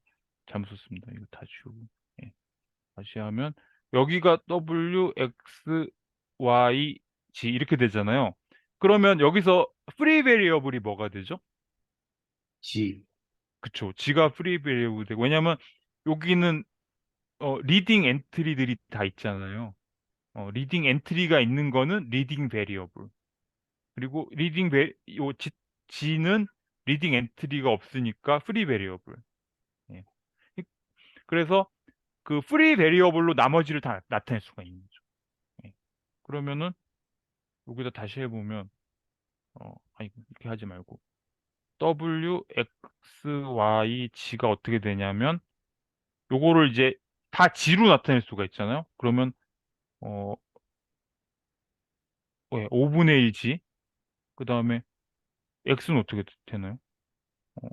잘못 썼습니다. 이거 다 지우고 예, 다시 하면 여기가 W, X, Y, G 이렇게 되잖아요. 그러면 여기서 프리 베리어블이 뭐가 되죠? G. 그쵸. G가 프리 베리어블 되고 왜냐면 여기는 리딩 엔트리들이 다 있잖아요. 리딩 엔트리가 있는 거는 리딩 베리어블. 그리고 G는 리딩 엔트리가 없으니까 프리 베리어블. 예. 그래서 그 프리 베리어블로 나머지를 다 나타낼 수가 있는 거죠. 예. 그러면은 여기다 다시 해보면 아니 이렇게 하지 말고 W, X, Y, G가 어떻게 되냐면 요거를 이제 다 G로 나타낼 수가 있잖아요. 그러면 어, 5분의 1 G 그 다음에 X는 어떻게 되나요? 어,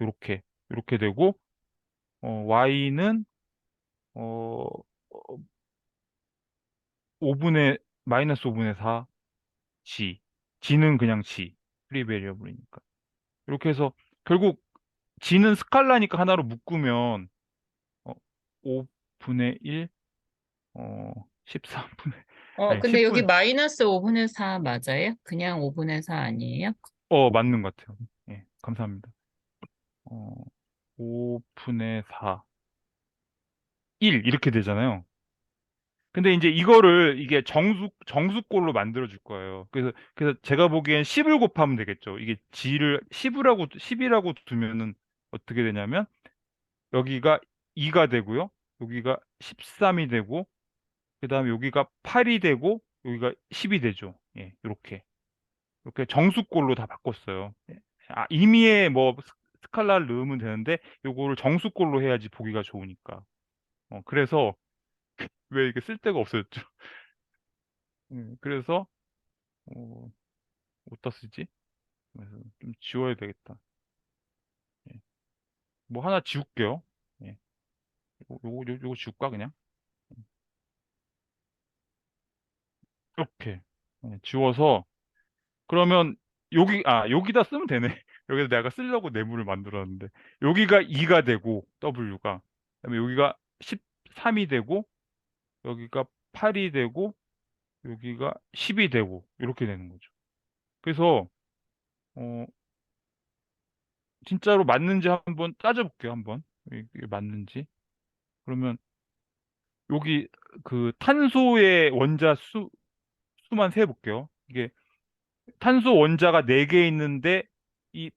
요렇게 되고 Y는 어, 5분의 마이너스 5분의 4 G G는 그냥 G 프리 베리어블이니까 이렇게 해서 결국 G는 스칼라니까 하나로 묶으면 어, 5분의 1 13분의 아니 근데 여기 10분 마이너스 5분의 4 맞아요? 그냥 5분의 4 아니에요? 맞는 것 같아요. 예, 감사합니다. 어, 5분의 4 1 이렇게 되잖아요. 근데 이제 이거를 이게 정수꼴로 만들어 줄 거예요. 그래서 제가 보기엔 10을 곱하면 되겠죠. 이게 G를 10이라고 두면은 어떻게 되냐면 여기가 2가 되고요. 여기가 13이 되고 그다음에 여기가 8이 되고 여기가 10이 되죠. 예, 이렇게 정수꼴로 다 바꿨어요. 예. 임의의 뭐 스칼라를 넣으면 되는데 요거를 정수꼴로 해야지 보기가 좋으니까. 그래서 왜 이게 쓸 데가 없어졌죠? 그래서 어, 어디다 쓰지? 그래서 좀 지워야 되겠다. 예. 뭐 하나 지울게요. 예. 요거 지울까 그냥? 이렇게 지워서 그러면 여기다 쓰면 되네. 여기다 내가 쓰려고 네모를 만들었는데 여기가 2가 되고 W가 그다음에 여기가 13이 되고 여기가 8이 되고 여기가 10이 되고 이렇게 되는 거죠. 그래서 어, 진짜로 맞는지 한번 따져볼게요. 한번 이게 맞는지. 그러면 여기 그 탄소의 원자 수만 세볼게요. 이게 탄소 원자가 4개 있는데 이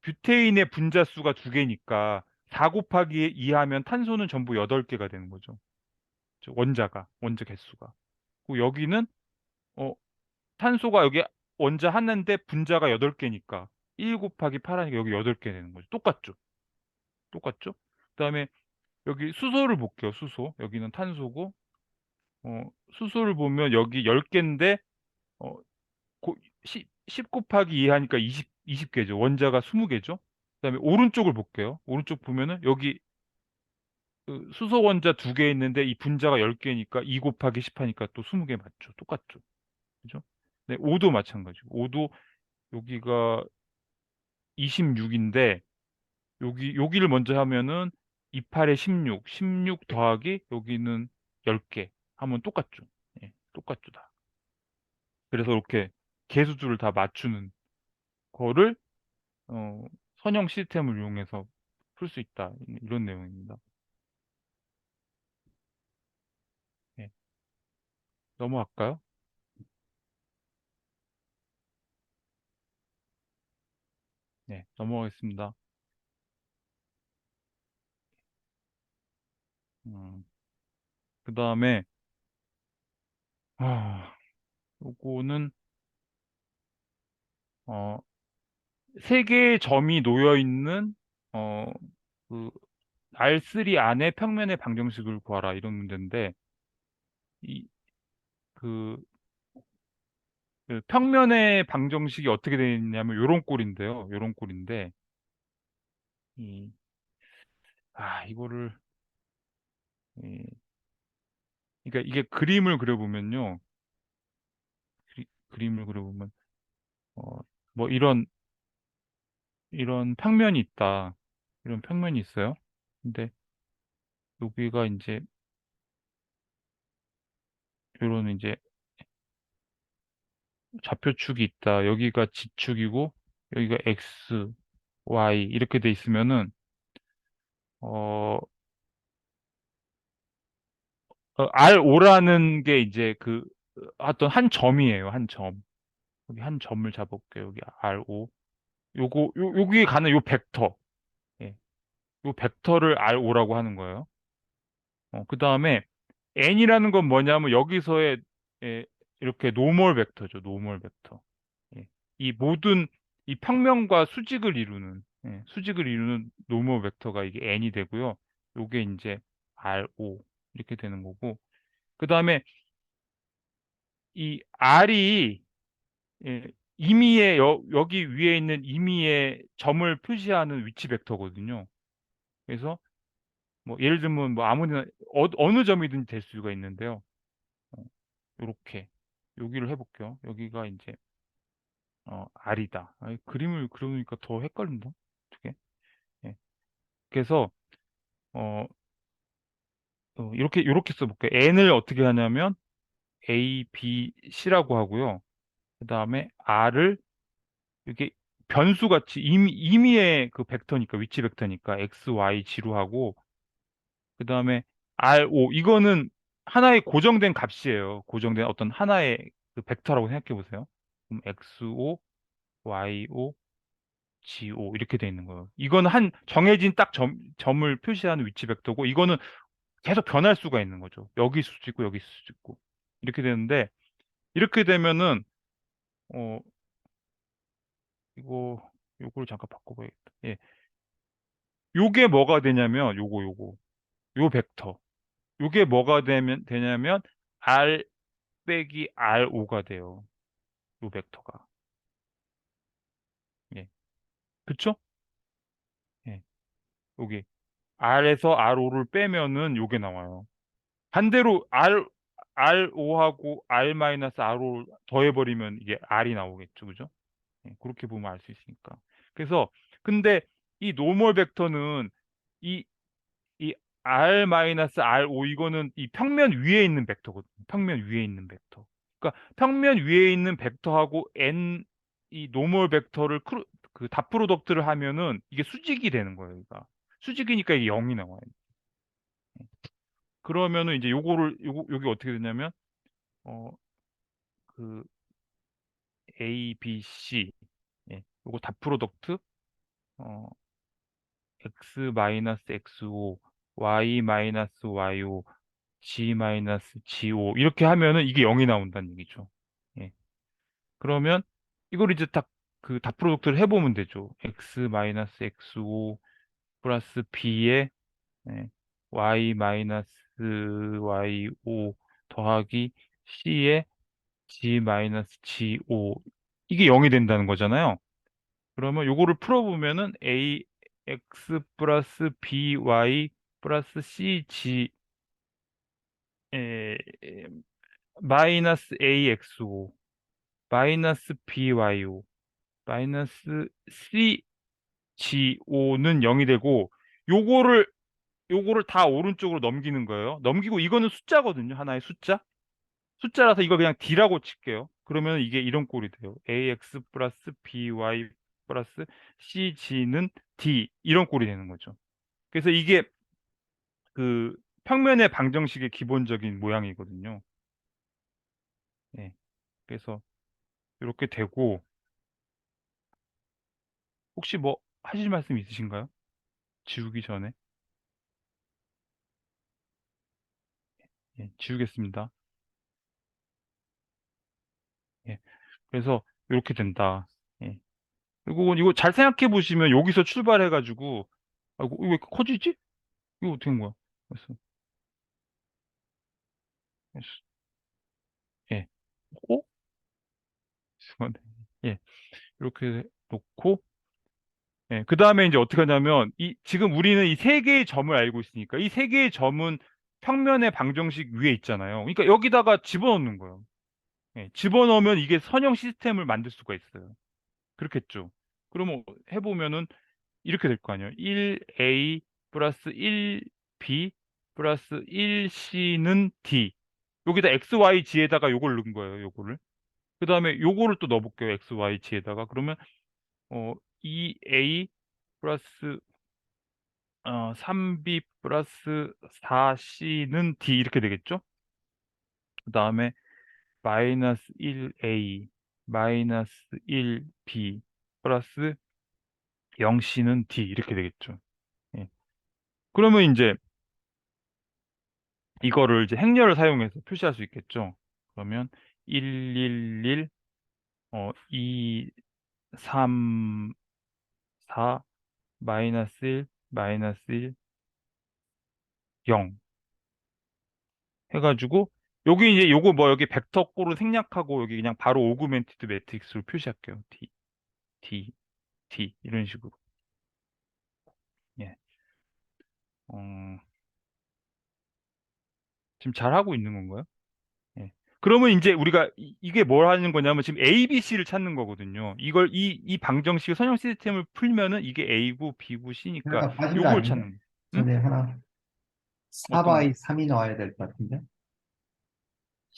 뷰테인의 분자 수가 2개니까 4 곱하기 2 하면 탄소는 전부 8개가 되는 거죠. 원자 개수가. 그리고 여기는 어, 탄소가 여기 원자 하나인데 분자가 8개니까 1 곱하기 8 하니까 여기 8개 되는 거죠. 똑같죠? 똑같죠? 그다음에 여기 수소를 볼게요. 수소. 여기는 탄소고 수소를 보면 여기 10개인데 어, 10 곱하기 2 하니까 20개죠. 원자가 20개죠. 그다음에 오른쪽을 볼게요. 오른쪽 보면은 여기 그 수소 원자 2개 있는데 이 분자가 10개니까 2 곱하기 10 하니까 또 20개 맞죠. 똑같죠. 그죠? 네, 5도 마찬가지고. 5도 여기가 26인데 여기를 먼저 하면은 28에 16, 16 더하기 여기는 10개 하면 똑같죠. 예, 똑같죠 다. 그래서 이렇게 개수들을 다 맞추는 거를 선형 시스템을 이용해서 풀 수 있다. 이런 내용입니다. 예, 넘어갈까요? 네, 넘어가겠습니다. 그 다음에 요거는 어, 세 개의 점이 놓여 있는 어, 그 R3 안에 평면의 방정식을 구하라 이런 문제인데 이 그 평면의 방정식이 어떻게 되어 있냐면 요런 꼴인데요. 요런 꼴인데 이, 이거를 그러니까 이게 그림을 그려보면요. 그림을 그려보면 어, 뭐 이런 평면이 있다. 이런 평면이 있어요. 근데 여기가 이제 요런 이제 좌표축이 있다. 여기가 지축이고 여기가 x, y 이렇게 돼 있으면은 어, R5라는 게 이제 그 어떤 한 점이에요. 한 점. 여기 한 점을 잡아볼게요. 여기 R5. 여기 가는 요 벡터. 예. 요 벡터를 R5라고 하는 거예요. 그 다음에 n이라는 건 뭐냐면 여기서의 이렇게 노멀 벡터죠. 노멀 벡터. 예. 이 모든 이 평면과 수직을 이루는 노멀 벡터가 이게 n이 되고요. 요게 이제 R5 이렇게 되는 거고. 그 다음에 이 R이 임의의 여기 위에 있는 임의의 점을 표시하는 위치 벡터거든요. 그래서 뭐 예를 들면 뭐 아무나 어느 점이든지 될 수가 있는데요. 이렇게 여기를 해볼게요. 여기가 이제 R이다. 그림을 그려놓으니까 더 헷갈린다. 어떻게? 예. 그래서 어, 이렇게 써볼게요. n을 어떻게 하냐면 A, B, C라고 하고요. 그 다음에 R을 이렇게 변수같이 임의의 그 벡터니까 위치 벡터니까 x, y, g로 하고 그 다음에 R5 이거는 하나의 고정된 값이에요. 고정된 어떤 하나의 그 벡터라고 생각해 보세요. 그럼 XO, YO, GO 이렇게 돼 있는 거예요. 이거는 한 정해진 딱 점을 표시하는 위치 벡터고 이거는 계속 변할 수가 있는 거죠. 여기 있을 수도 있고 여기 있을 수도 있고 이렇게 되는데 이렇게 되면은 어 요거를 잠깐 바꿔봐야겠다. 예. 요게 뭐가 되냐면 요 벡터 요게 뭐가 되냐면 R 빼기 R5가 돼요. 요 벡터가. 예. 그쵸? 예. 여기 R에서 R5를 빼면은 요게 나와요. 반대로 R5하고 R-R5 더해버리면 이게 R이 나오겠죠. 그죠? 예, 그렇게 보면 알 수 있으니까. 그래서 근데 이 노멀 벡터는 이 R 마이너스 R5 이거는 이 평면 위에 있는 벡터거든요. 평면 위에 있는 벡터. 그러니까 평면 위에 있는 벡터하고 n 이 노멀 벡터를 그 닷 프로덕트를 하면은 이게 수직이 되는 거예요. 그러니까 수직이니까 이게 0이 나와요. 그러면은 이제 여기 어떻게 되냐면 어 그 A, B, C 요거 닷 프로덕트 어 x 마이너스 x5 y 마이너스 y5 g 마이너스 g5 이렇게 하면은 이게 0이 나온다는 얘기죠. 예. 그러면 이걸 이제 딱 그 닷 프로덕트를 해보면 되죠. x 마이너스 x5 플러스 b에 y 마이너스 y5 더하기 c에 g 마이너스 g5 이게 0이 된다는 거잖아요. 그러면 요거를 풀어보면은 ax 플러스 by 플러스 cg 에, 마이너스 axo 마이너스 byo 마이너스 cgo는 0이 되고 요거를 요거를 다 오른쪽으로 넘기는 거예요. 넘기고 이거는 숫자거든요. 하나의 숫자라서 이거 그냥 d라고 칠게요. 그러면 이게 이런 꼴이 돼요. ax 플러스 by 플러스 cg는 d 이런 꼴이 되는 거죠. 그래서 이게 그 평면의 방정식의 기본적인 모양이거든요. 네. 그래서 이렇게 되고 혹시 뭐 하실 말씀 있으신가요? 지우기 전에. 지우겠습니다. 예. 그래서 이렇게 된다. 예. 그리고 이거 잘 생각해 보시면 여기서 출발해 가지고 아이고 이거 왜 이렇게 커지지? 이거 어떻게 된 거야? 그래서 그래서, 예. 어? 죄송한데. 예. 이렇게 놓고 그 다음에 이제 어떻게 하냐면 지금 우리는 이 세 개의 점을 알고 있으니까 이 세 개의 점은 평면의 방정식 위에 있잖아요. 그러니까 여기다가 집어넣는 거예요. 집어넣으면 이게 선형 시스템을 만들 수가 있어요. 그렇겠죠. 그러면 해보면은 이렇게 될 거 아니에요. 1a 플러스 1b 플러스 1c는 d. 여기다 x, y, g에다가 요걸 넣은 거예요. 요거를. 그 다음에 요거를 또 넣어볼게요. x, y, g에다가. 그러면 2a 플러스 3b 플러스 4c는 d 이렇게 되겠죠? 그 다음에 마이너스 1a 마이너스 1b 플러스 0c는 d 이렇게 되겠죠. 예. 그러면 이제 이거를 이제 행렬을 사용해서 표시할 수 있겠죠. 그러면 111 2 3 4 마이너스 1 마이너스 1 0 해가지고 여기 이제 요거 뭐 여기 벡터 꼴을 생략하고 여기 그냥 바로 오그멘티드 매트릭스로 표시할게요. D, D, D 이런 식으로. 예. 어, 지금 잘 하고 있는 건가요? 예. 그러면 이제 우리가 이게 뭘 하는 거냐면 지금 A, B, C를 찾는 거거든요. 이걸 이 방정식 선형 시스템을 풀면은 이게 A고 B고 C니까 약간 빠진 거 요걸 아닌가? 찾는 거. 응? 전에 하나 어떤 거? 4바이 3이 나와야 될 것 같은데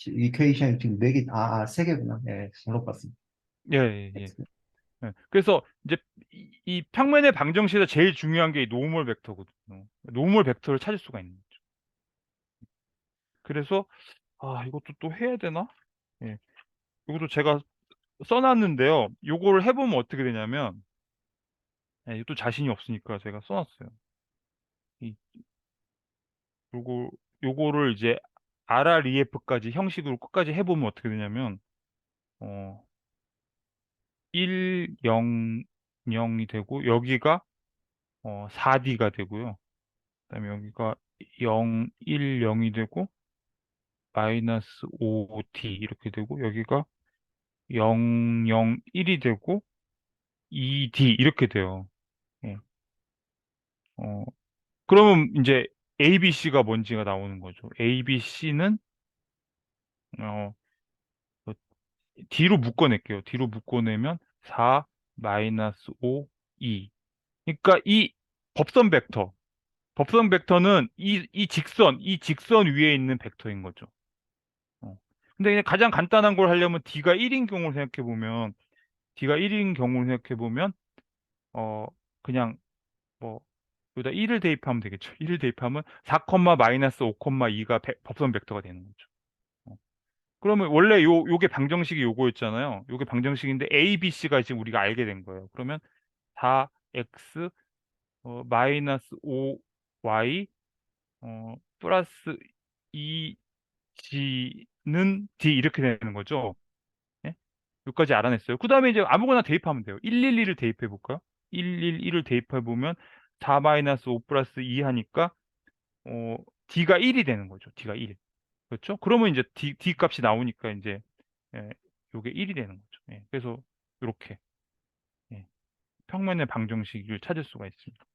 이퀘이션이 지금 4개, 3개구나. 네, 잘못 봤습니다. 예, 예, 예. 예. 그래서 이제 이 평면의 방정식에서 제일 중요한 게 이 노멀 벡터거든요. 노멀 벡터를 찾을 수가 있는 거죠. 그래서 이것도 또 해야 되나? 예. 이것도 제가 써놨는데요. 요거를 해보면 어떻게 되냐면 이것도 자신이 없으니까 제가 써놨어요. 이 요거 요거를 이제 RREF까지 형식으로 끝까지 해보면 어떻게 되냐면 어 1, 0, 0이 되고 여기가 4D가 되고요. 그다음에 여기가 0, 1, 0이 되고 마이너스 5D 이렇게 되고 여기가 0, 0, 1이 되고 2D 이렇게 돼요. 예. 어, 그러면 이제 ABC가 뭔지가 나오는 거죠. ABC는 D로 묶어낼게요. D로 묶어내면 4 마이너스 5 2. 그러니까 이 법선 벡터 법선 벡터는 이 직선 위에 있는 벡터인 거죠. 근데 그냥 가장 간단한 걸 하려면 D가 1인 경우를 생각해 보면, D가 1인 경우를 생각해 보면, 그냥 뭐, 여기다 1을 대입하면 되겠죠. 1을 대입하면 4, 마이너스 5, 2가 법선 벡터가 되는 거죠. 그러면 원래 요게 방정식이 요거였잖아요. 요게 방정식인데 A, B, C가 지금 우리가 알게 된 거예요. 그러면 4x 마이너스 5y 플러스 2g는 D 이렇게 되는 거죠. 예? 여기까지 알아냈어요. 그 다음에 이제 아무거나 대입하면 돼요. 111을 대입해 볼까요? 111을 대입해 보면 4 마이너스 5 플러스 2 하니까 D가 1이 되는 거죠. D가 1. 그렇죠? 그러면 이제 D 값이 나오니까 이제 예, 요게 1이 되는 거죠. 예, 그래서 이렇게 예, 평면의 방정식을 찾을 수가 있습니다.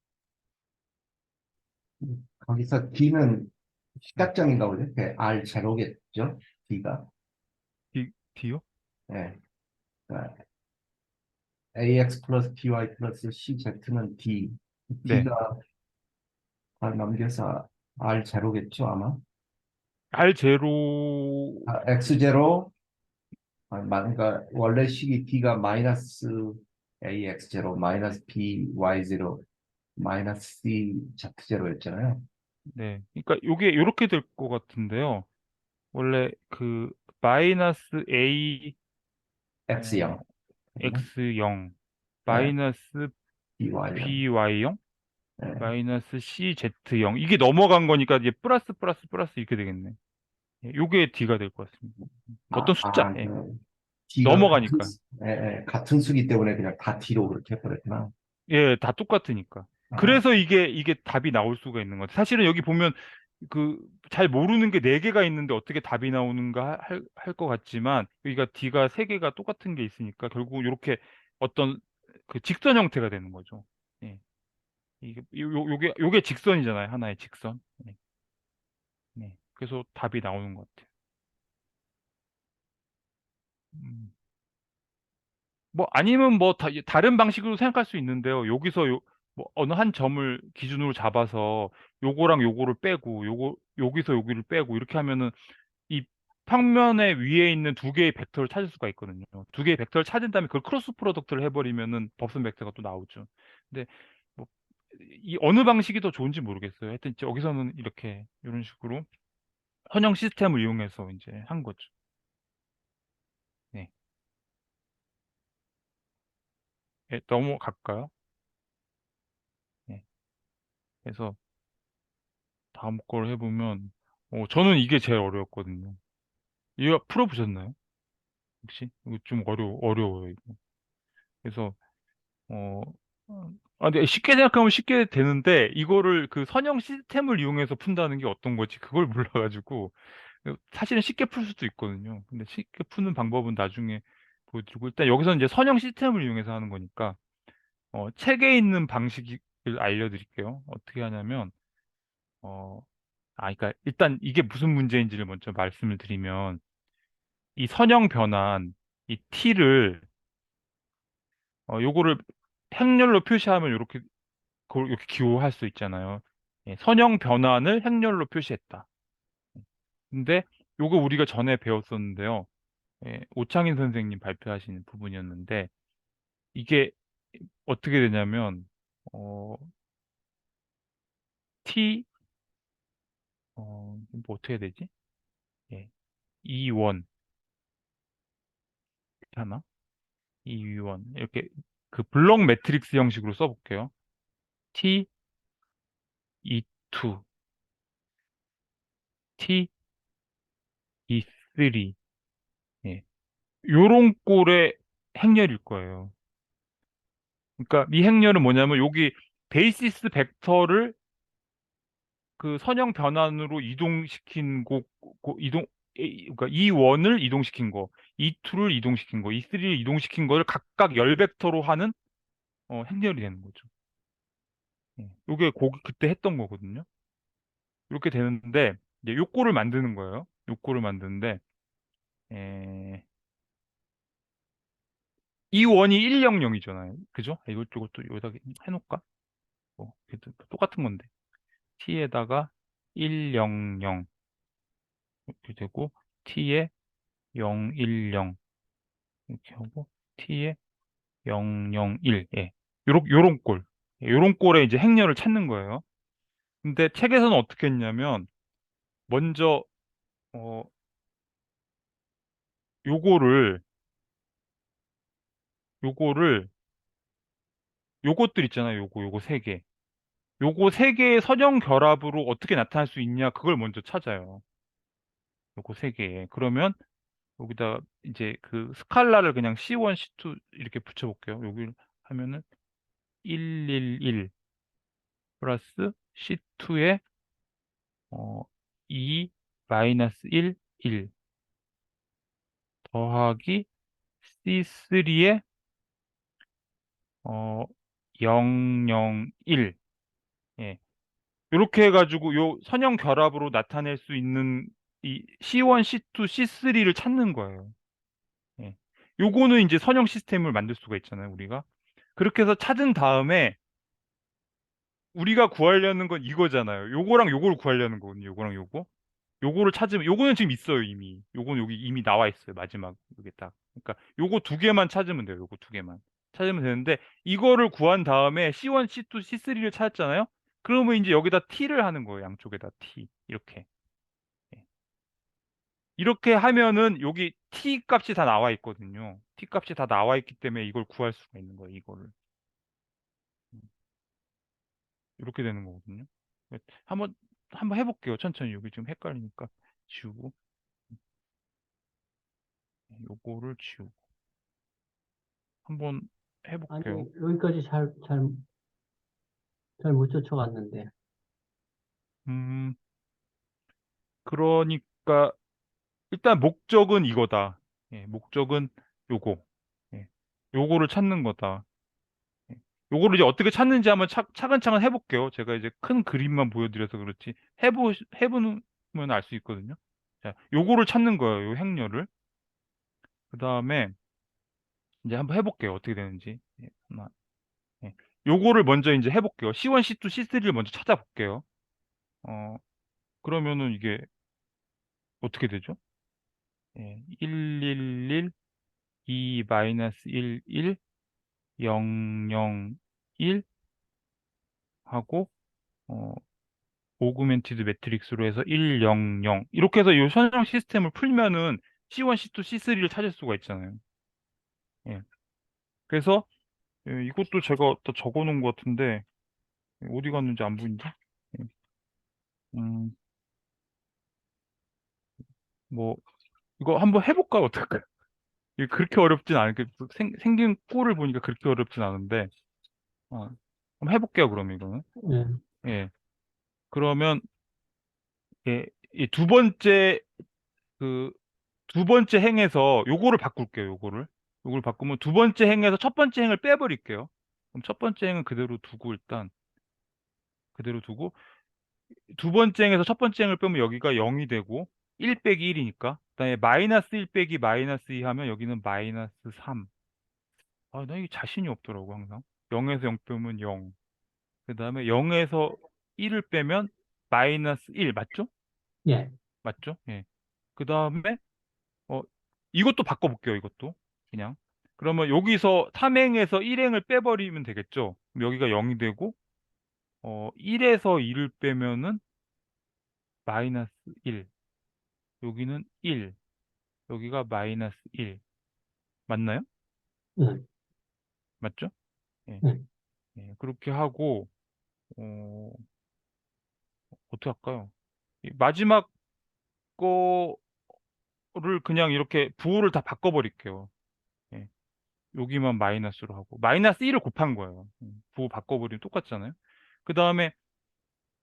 거기서 D는 시각점인가 보죠. R 제로겠죠. D가. D요? 예. 그러니까 AX 플러스 BY 플러스 CZ는 D. 네. D가 R 넘겨서 R 제로겠죠, 아마. R0 X 제로, 그러니까 원래 식이 D가 마이너스 AX 제로, 마이너스 BY 제로, 마이너스 CZ 제로였잖아요. 네. 그러니까 요게 요렇게 될 것 같은데요. 원래 그 마이너스 A X0. X0 네, 마이너스 BY0. BY0 네. 마이너스 CZ0 이게 넘어간 거니까 이제 플러스 플러스 플러스 이렇게 되겠네. 예, 요게 D가 될 것 같습니다. 어떤 숫자 예, D가 넘어가니까. 같은 수기 때문에 그냥 다 D로 그렇게 해버렸구나. 예, 다 똑같으니까. 아, 그래서 이게 답이 나올 수가 있는 거죠. 사실은 여기 보면 그 잘 모르는 게 네 개가 있는데 어떻게 답이 나오는가 할 것 같지만 여기가 D가 세 개가 똑같은 게 있으니까 결국 이렇게 어떤 그 직선 형태가 되는 거죠. 예. 이게 요게 직선이잖아요. 하나의 직선. 네. 네. 그래서 답이 나오는 것 같아요. 음. 뭐 아니면 뭐 다른 방식으로 생각할 수 있는데요. 여기서 뭐 어느 한 점을 기준으로 잡아서 요거랑 요거를 빼고 여기서 여기를 빼고 이렇게 하면은 이 평면의 위에 있는 두 개의 벡터를 찾을 수가 있거든요. 두 개의 벡터를 찾은 다음에 그걸 크로스 프로덕트를 해버리면은 법선 벡터가 또 나오죠. 근데 뭐 이 어느 방식이 더 좋은지 모르겠어요. 하여튼 여기서는 이렇게 이런 식으로 선형 시스템을 이용해서 이제 한 거죠. 네. 예, 넘어갈까요? 네. 그래서 다음 걸 해보면, 저는 이게 제일 어려웠거든요. 이거 풀어보셨나요? 혹시? 이거 좀 어려워요, 이거. 그래서, 어, 근데 쉽게 생각하면 쉽게 되는데, 이거를 그 선형 시스템을 이용해서 푼다는 게 어떤 거지? 그걸 몰라가지고, 사실은 쉽게 풀 수도 있거든요. 근데 쉽게 푸는 방법은 나중에 보여드리고, 일단 여기서 이제 선형 시스템을 이용해서 하는 거니까, 책에 있는 방식을 알려드릴게요. 어떻게 하냐면, 어, 그러니까 일단 이게 무슨 문제인지를 먼저 말씀을 드리면 이 선형 변환 이 t를 요거를 행렬로 표시하면 이렇게 그걸 이렇게 기호할 수 있잖아요. 예, 선형 변환을 행렬로 표시했다. 근데 요거 우리가 전에 배웠었는데요. 예, 오창인 선생님 발표하신 부분이었는데 이게 어떻게 되냐면 어, t 뭐 어떻게 해야 되지? 예, E1 하나? E1 이렇게 그 블록 매트릭스 형식으로 써볼게요. T, E2, T, E3. 예. 요런 꼴의 행렬일 거예요. 그러니까 이 행렬은 뭐냐면 여기 베이시스 벡터를 그 선형 변환으로 이동시킨 그러니까 E1을 이동시킨 거, E2를 이동시킨 거, E3를 이동시킨 거를 각각 열 벡터로 하는 행렬이 되는 거죠. 예. 요게 그때 했던 거거든요. 이렇게 되는데 이제 요꼴을 만드는 거예요. 요꼴을 만드는데 에... 이 원이 100이잖아요. 그죠? 이것도 여기다 해놓을까? 그래도 똑같은 건데. t에다가 100 이렇게 되고 t에 010 이렇게 하고 t에 001 예. 요런 꼴. 요런 꼴에 이제 행렬을 찾는 거예요. 근데 책에서는 어떻게 했냐면 먼저 어 요거를 요거를 요것들 있잖아요. 요거 세 개. 요거 세 개의 선형 결합으로 어떻게 나타날 수 있냐 그걸 먼저 찾아요. 요거 세 개에. 그러면 여기다 이제 그 스칼라를 그냥 C1, C2 이렇게 붙여볼게요. 여기 하면은 111 플러스 C2에 2 마이너스 1, 1 더하기 C3에 001 예. 이렇게 해가지고 요 선형 결합으로 나타낼 수 있는 이 C1, C2, C3를 찾는 거예요. 예. 요거는 이제 선형 시스템을 만들 수가 있잖아요, 우리가. 그렇게 해서 찾은 다음에 우리가 구하려는 건 이거잖아요. 요거랑 요거를 구하려는 거거든요. 요거랑 요거. 요거를 찾으면 요거는 지금 있어요, 이미. 요거는 여기 이미 나와 있어요. 마지막 여기 딱. 그러니까 요거 두 개만 찾으면 돼요. 요거 두 개만. 찾으면 되는데 이거를 구한 다음에 C1, C2, C3를 찾았잖아요. 그러면 이제 여기다 T를 하는 거예요. 양쪽에다 T. 이렇게. 예. 이렇게 하면은 여기 T 값이 다 나와 있거든요. T 값이 다 나와 있기 때문에 이걸 구할 수가 있는 거예요. 이거를. 이렇게 되는 거거든요. 네, 한번 해볼게요. 천천히. 여기 지금 헷갈리니까 지우고 요거를 지우고 한번 아니, 해볼게요. 여기까지 잘 못 쫓아갔는데. 음, 그러니까 일단 목적은 이거다. 예, 목적은 요거. 예, 요거를 찾는 거다. 예, 요거를 이제 어떻게 찾는지 한번 차근차근 해볼게요. 제가 이제 큰 그림만 보여드려서 그렇지 해보면 알 수 있거든요. 자, 요거를 찾는 거예요. 요 행렬을. 그 다음에 이제 한번 해볼게요. 어떻게 되는지. 예, 예. 요거를 먼저 이제 해볼게요. C1, C2, C3를 먼저 찾아볼게요. 어, 그러면은 이게 어떻게 되죠? 예, 111, 2 마이너스 11, 001 하고, 오그멘티드 매트릭스로 해서 100. 이렇게 해서 이 선형 시스템을 풀면은 C1, C2, C3를 찾을 수가 있잖아요. 예. 그래서 예, 이것도 제가 다 적어 놓은 것 같은데, 어디 갔는지 안 보이는데? 예. 음, 뭐, 이거 한번 해볼까요? 어떨까요? 이게 그렇게 어렵진 않게 생긴 꼴을 보니까 그렇게 어렵진 않은데 한번 해볼게요. 그러면 이거는 예. 예 그러면 예, 이두 번째 그 두 번째 행에서 요거를 바꿀게요. 요거를 바꾸면 두 번째 행에서 첫 번째 행을 빼버릴게요. 그럼 첫 번째 행은 그대로 두고 일단 그대로 두고 두 번째 행에서 첫 번째 행을 빼면 여기가 0이 되고 1 빼기 1이니까 그다음에 마이너스 1 빼기 마이너스 2 하면 여기는 마이너스 3. 나 이게 자신이 없더라고, 항상. 0에서 0 빼면 0. 그 다음에 0에서 1을 빼면 마이너스 1, 맞죠? 예. 맞죠? 예. 그 다음에, 어, 이것도 바꿔볼게요, 이것도. 그냥. 그러면 여기서 3행에서 1행을 빼버리면 되겠죠? 그럼 여기가 0이 되고, 1에서 2를 빼면은 마이너스 1. 여기는 1. 여기가 마이너스 1. 맞나요? 예. 맞죠? 예. 예. 예. 그렇게 하고, 어, 어떻게 할까요? 이 마지막 거를 그냥 이렇게 부호를 다 바꿔버릴게요. 예. 여기만 마이너스로 하고 마이너스 1을 곱한 거예요. 부호 바꿔버리면 똑같잖아요. 그 다음에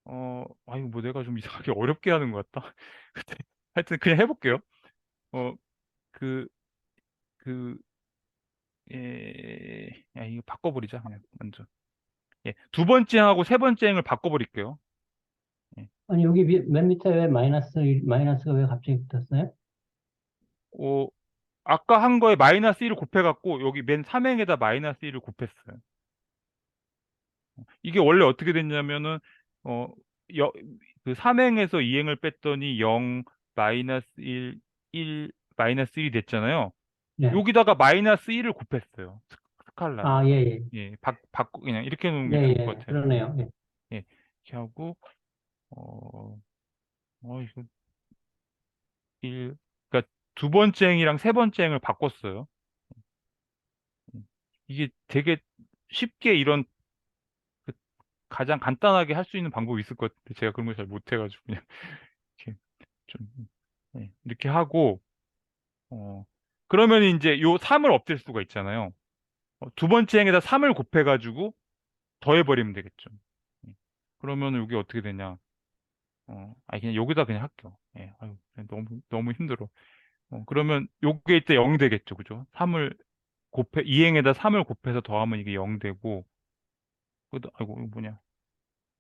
이거 뭐 내가 좀 이상하게 어렵게 하는 것 같다. 하여튼 그냥 해볼게요. 어, 그, 그, 이거 바꿔버리자 그냥 먼저. 예, 두 번째 행하고 세 번째 행을 바꿔버릴게요. 예. 아니, 여기 맨 밑에 왜 마이너스가 왜 갑자기 붙었어요? 어, 아까 한 거에 마이너스 1을 곱해갖고 여기 맨 3행에다 마이너스 1을 곱했어요. 이게 원래 어떻게 됐냐면은 어 그 3행에서 2행을 뺐더니 0, 마이너스 1, 1, 마이너스 1이 됐잖아요. 네. 여기다가 마이너스 1을 곱했어요. 스칼라를. 아, 예, 예. 예, 그냥 이렇게 놓는 게 예, 좋을 예. 것 같아요. 그러네요. 예. 예, 이렇게 하고, 어, 이거 그러니까 두 번째 행이랑 세 번째 행을 바꿨어요. 이게 되게 쉽게 이런 그 가장 간단하게 할 수 있는 방법이 있을 것 같은데 제가 그런 걸 잘 못해가지고 그냥 이렇게 좀 이렇게 하고 그러면 이제 요 3을 없앨 수가 있잖아요. 두 번째 행에다 3을 곱해가지고 더해버리면 되겠죠. 예. 그러면 여기 어떻게 되냐? 그냥 여기다 그냥 할게요. 예, 아유, 너무 힘들어. 그러면 요게 이때 0 되겠죠, 그죠? 3을 2행에다 3을 곱해서 더하면 이게 0 되고, 아이고, 이거 뭐냐.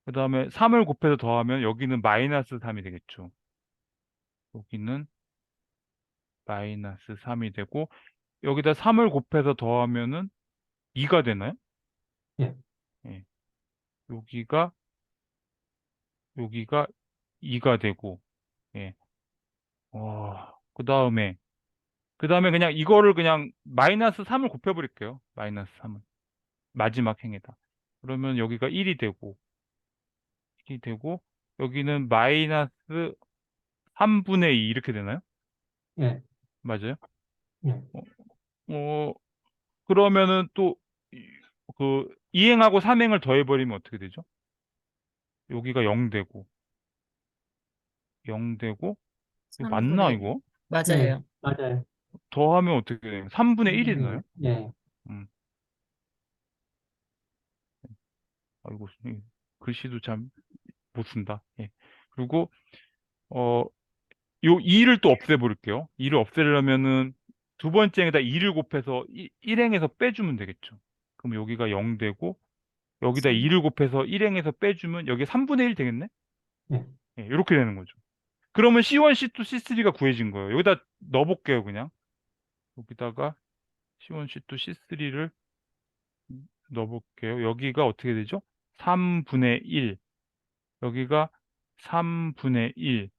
그 다음에 3을 곱해서 더하면 여기는 마이너스 3이 되겠죠. 여기는 마이너스 3이 되고, 여기다 3을 곱해서 더하면은 2가 되나요? 예. 예. 여기가 2가 되고, 예. 그 다음에 그냥 이거를 그냥 마이너스 3을 곱해버릴게요. 마이너스 3을. 마지막 행에다. 그러면 여기가 1이 되고, 여기는 마이너스 3분의 2 이렇게 되나요? 예. 맞아요? 예. 어, 그러면은 또, 그, 2행하고 3행을 더해버리면 어떻게 되죠? 여기가 0 되고, 0 되고, 이거 맞나, 3분의 이거? 예. 맞아요. 맞아요. 더하면 어떻게 돼요? 3분의 1이 되나요? 예. 음. 아이고, 글씨도 참 못 쓴다. 예. 그리고, 어, 요 2를 또 없애버릴게요. 2를 없애려면은 두 번째 행에다 2를 곱해서 1행에서 빼주면 되겠죠. 그럼 여기가 0 되고, 여기다 2를 곱해서 1행에서 빼주면 여기 3분의 1 되겠네? 예. 예, 이렇게 되는 거죠. 그러면 C1, C2, C3가 구해진 거예요. 여기다 넣어볼게요, 그냥. 여기다가 C1, C2, C3를 넣어볼게요. 여기가 어떻게 되죠? 3분의 1. 여기가 3분의 1.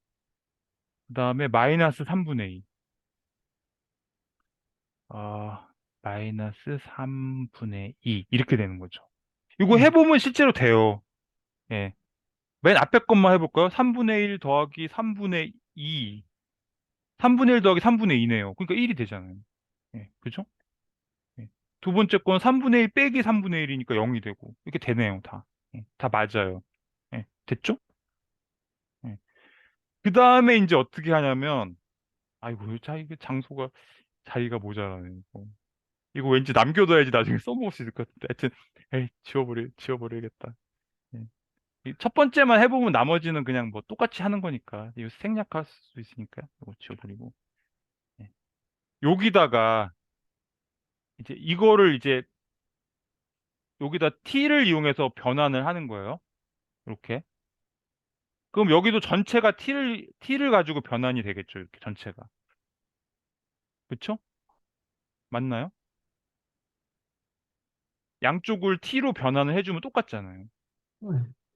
그 다음에 마이너스 3분의 2. 마이너스 3분의 2. 이렇게 되는 거죠. 이거 해보면 실제로 돼요. 예. 맨 앞에 것만 해볼까요? 3분의 1 더하기 3분의 2. 3분의 1 더하기 3분의 2네요. 그러니까 1이 되잖아요. 예. 그죠? 예. 두 번째 건 3분의 1 빼기 3분의 1이니까 0이 되고. 이렇게 되네요, 다. 예. 다 맞아요. 예. 됐죠? 예. 그 다음에 이제 어떻게 하냐면, 아이고, 이게 자리가 모자라네. 이거 왠지 남겨둬야지 나중에 써먹을 수 있을 것 같은데. 하여튼, 에이, 지워버려야겠다. 예. 이첫 번째만 해보면 나머지는 그냥 뭐 똑같이 하는 거니까. 이거 생략할 수 있으니까. 이거 지워버리고. 예. 여기다가, 이거를 여기다 t를 이용해서 변환을 하는 거예요. 이렇게. 그럼 여기도 전체가 t를 가지고 변환이 되겠죠. 이렇게 전체가. 그쵸? 맞나요? 양쪽을 t로 변환을 해주면 똑같잖아요.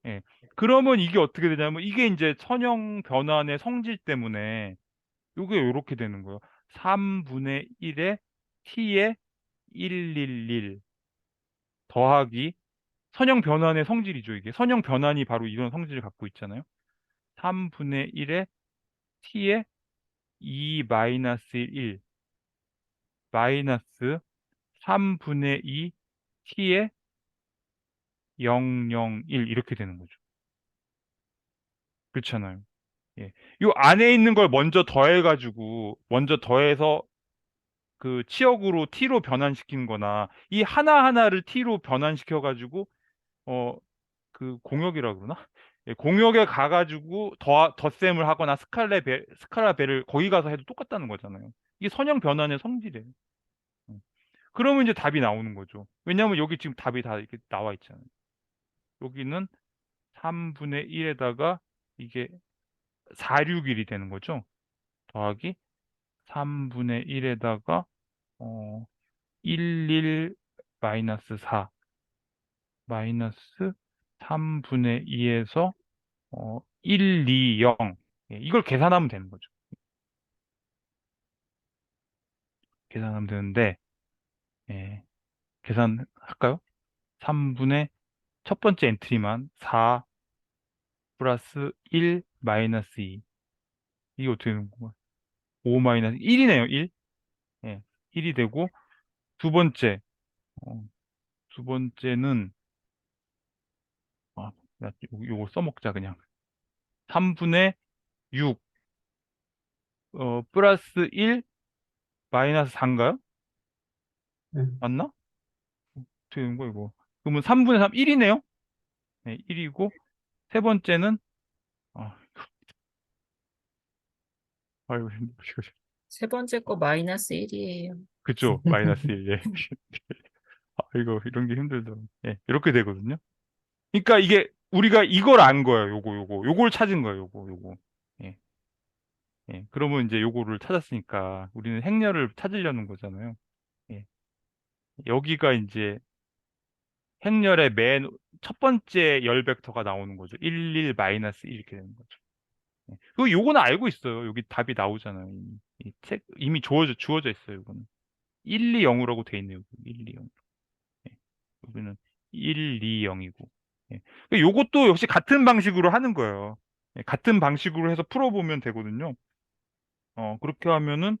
예. 그러면 이게 어떻게 되냐면 이게 이제 선형 변환의 성질 때문에 이게 이렇게 되는 거예요. 3분의 1에 t에 111 더하기 선형 변환의 성질이죠, 이게. 선형 변환이 바로 이런 성질을 갖고 있잖아요. 3분의 1에 t에 2 마이너스 1 마이너스 3분의 2 t에 001 이렇게 되는 거죠. 그렇잖아요. 예. 요 안에 있는 걸 먼저 더해서 그 치역으로 t로 변환시키는 거나 이 하나하나를 t로 변환시켜가지고 어 그 공역이라 그러나? 예, 공역에 가가지고 덧셈을 하거나 스칼라 벨을 거기 가서 해도 똑같다는 거잖아요. 이게 선형 변환의 성질이에요. 음. 그러면 이제 답이 나오는 거죠. 왜냐하면 여기 지금 답이 다 이렇게 나와 있잖아요. 여기는 3분의 1에다가 이게 461이 되는 거죠. 더하기 3분의 1에다가 11 마이너스 4 마이너스 3분의 2에서 1, 2, 0. 예, 이걸 계산하면 되는 거죠. 계산하면 되는데, 예, 계산할까요? 3분의 첫 번째 엔트리만 4 플러스 1 마이너스 2. 이게 어떻게 되는 거야? 5 마이너스 1이네요, 1. 예, 1이 되고, 두 번째, 어, 두 번째는, 아, 요거 써먹자, 그냥. 3분의 6, 플러스 1 마이너스 4인가요? 응. 맞나? 어떻게 되는 거야, 이거? 그러면 3분의 3, 1이네요? 네, 1이고, 세 번째는, 아, 아이고, 세 번째 거 마이너스 1이에요. 그쵸, 마이너스 1, 예. 아, 이거, 이런 게 힘들더라고. 예, 이렇게 되거든요. 그러니까 이게, 우리가 이걸 안 거예요, 요걸 찾은 거예요, 요거. 예, 예. 그러면 이제 요거를 찾았으니까, 우리는 행렬을 찾으려는 거잖아요. 예. 여기가 이제, 행렬의 맨 첫 번째 열 벡터가 나오는 거죠. 1, 1, 마이너스 1 이렇게 되는 거죠. 예. 그리고 요거는 알고 있어요. 여기 답이 나오잖아요. 이미 주어져 있어요. 이거는 1, 2, 0이라고 돼 있네요. 1, 2, 0. 예. 여기는 1, 2, 0이고. 예. 요것도 역시 같은 방식으로 하는 거예요. 예. 같은 방식으로 해서 풀어보면 되거든요. 그렇게 하면은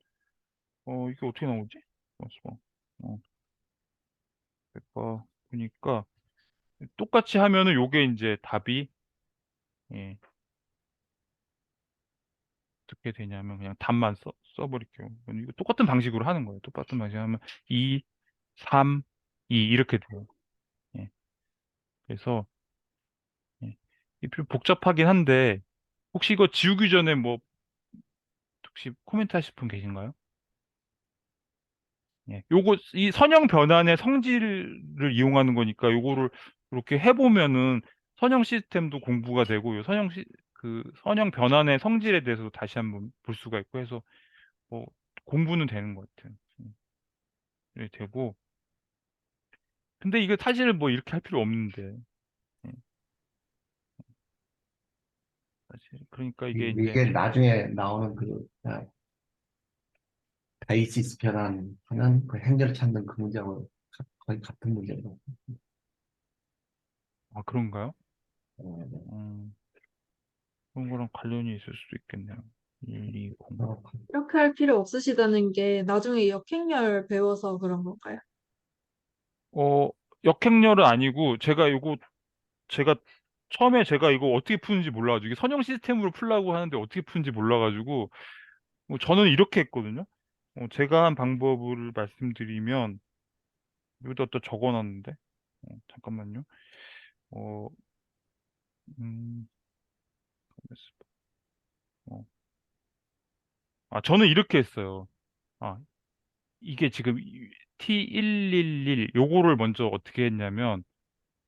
이게 어떻게 나오지? 어, 보니까 똑같이 하면은 요게 이제 답이 예, 어떻게 되냐면 그냥 답만 써버릴게요. 이거 똑같은 방식으로 하는 거예요. 똑같은 방식으로 하면 2, 3, 2 이렇게 돼요. 예. 그래서 예. 이게 좀 복잡하긴 한데 혹시 이거 지우기 전에 뭐 혹시 코멘트 하실 분 계신가요? 예. 요거 이 선형 변환의 성질을 이용하는 거니까 요거를 이렇게 해보면은 선형 시스템도 공부가 되고 요 그 선형 변환의 성질에 대해서 다시 한번 볼 수가 있고 해서 뭐 공부는 되는 것 같아요. 예, 되고 근데 이거 사실 뭐 이렇게 할 필요 없는데. 예, 사실. 그러니까 이게 이제, 이게 나중에 나오는 그 베이시스 변환하는 그 행렬을 찾는 그 문제하고 거의 같은 문제로. 아, 그런가요? 네. 음, 그런 거랑 관련이 있을 수도 있겠네요. 1, 2, 0. 어, 이렇게 할 필요 없으시다는 게 나중에 역행렬 배워서 그런 건가요? 어, 역행렬은 아니고, 제가 처음에 제가 이거 어떻게 푸는지 몰라가지고, 이게 선형 시스템으로 풀라고 하는데 어떻게 푸는지 몰라가지고, 저는 이렇게 했거든요. 제가 한 방법을 말씀드리면, 여기다 또 적어놨는데, 잠깐만요. 어, 음, 어, 저는 이렇게 했어요. 아, 이게 지금 T111 요거를 먼저 어떻게 했냐면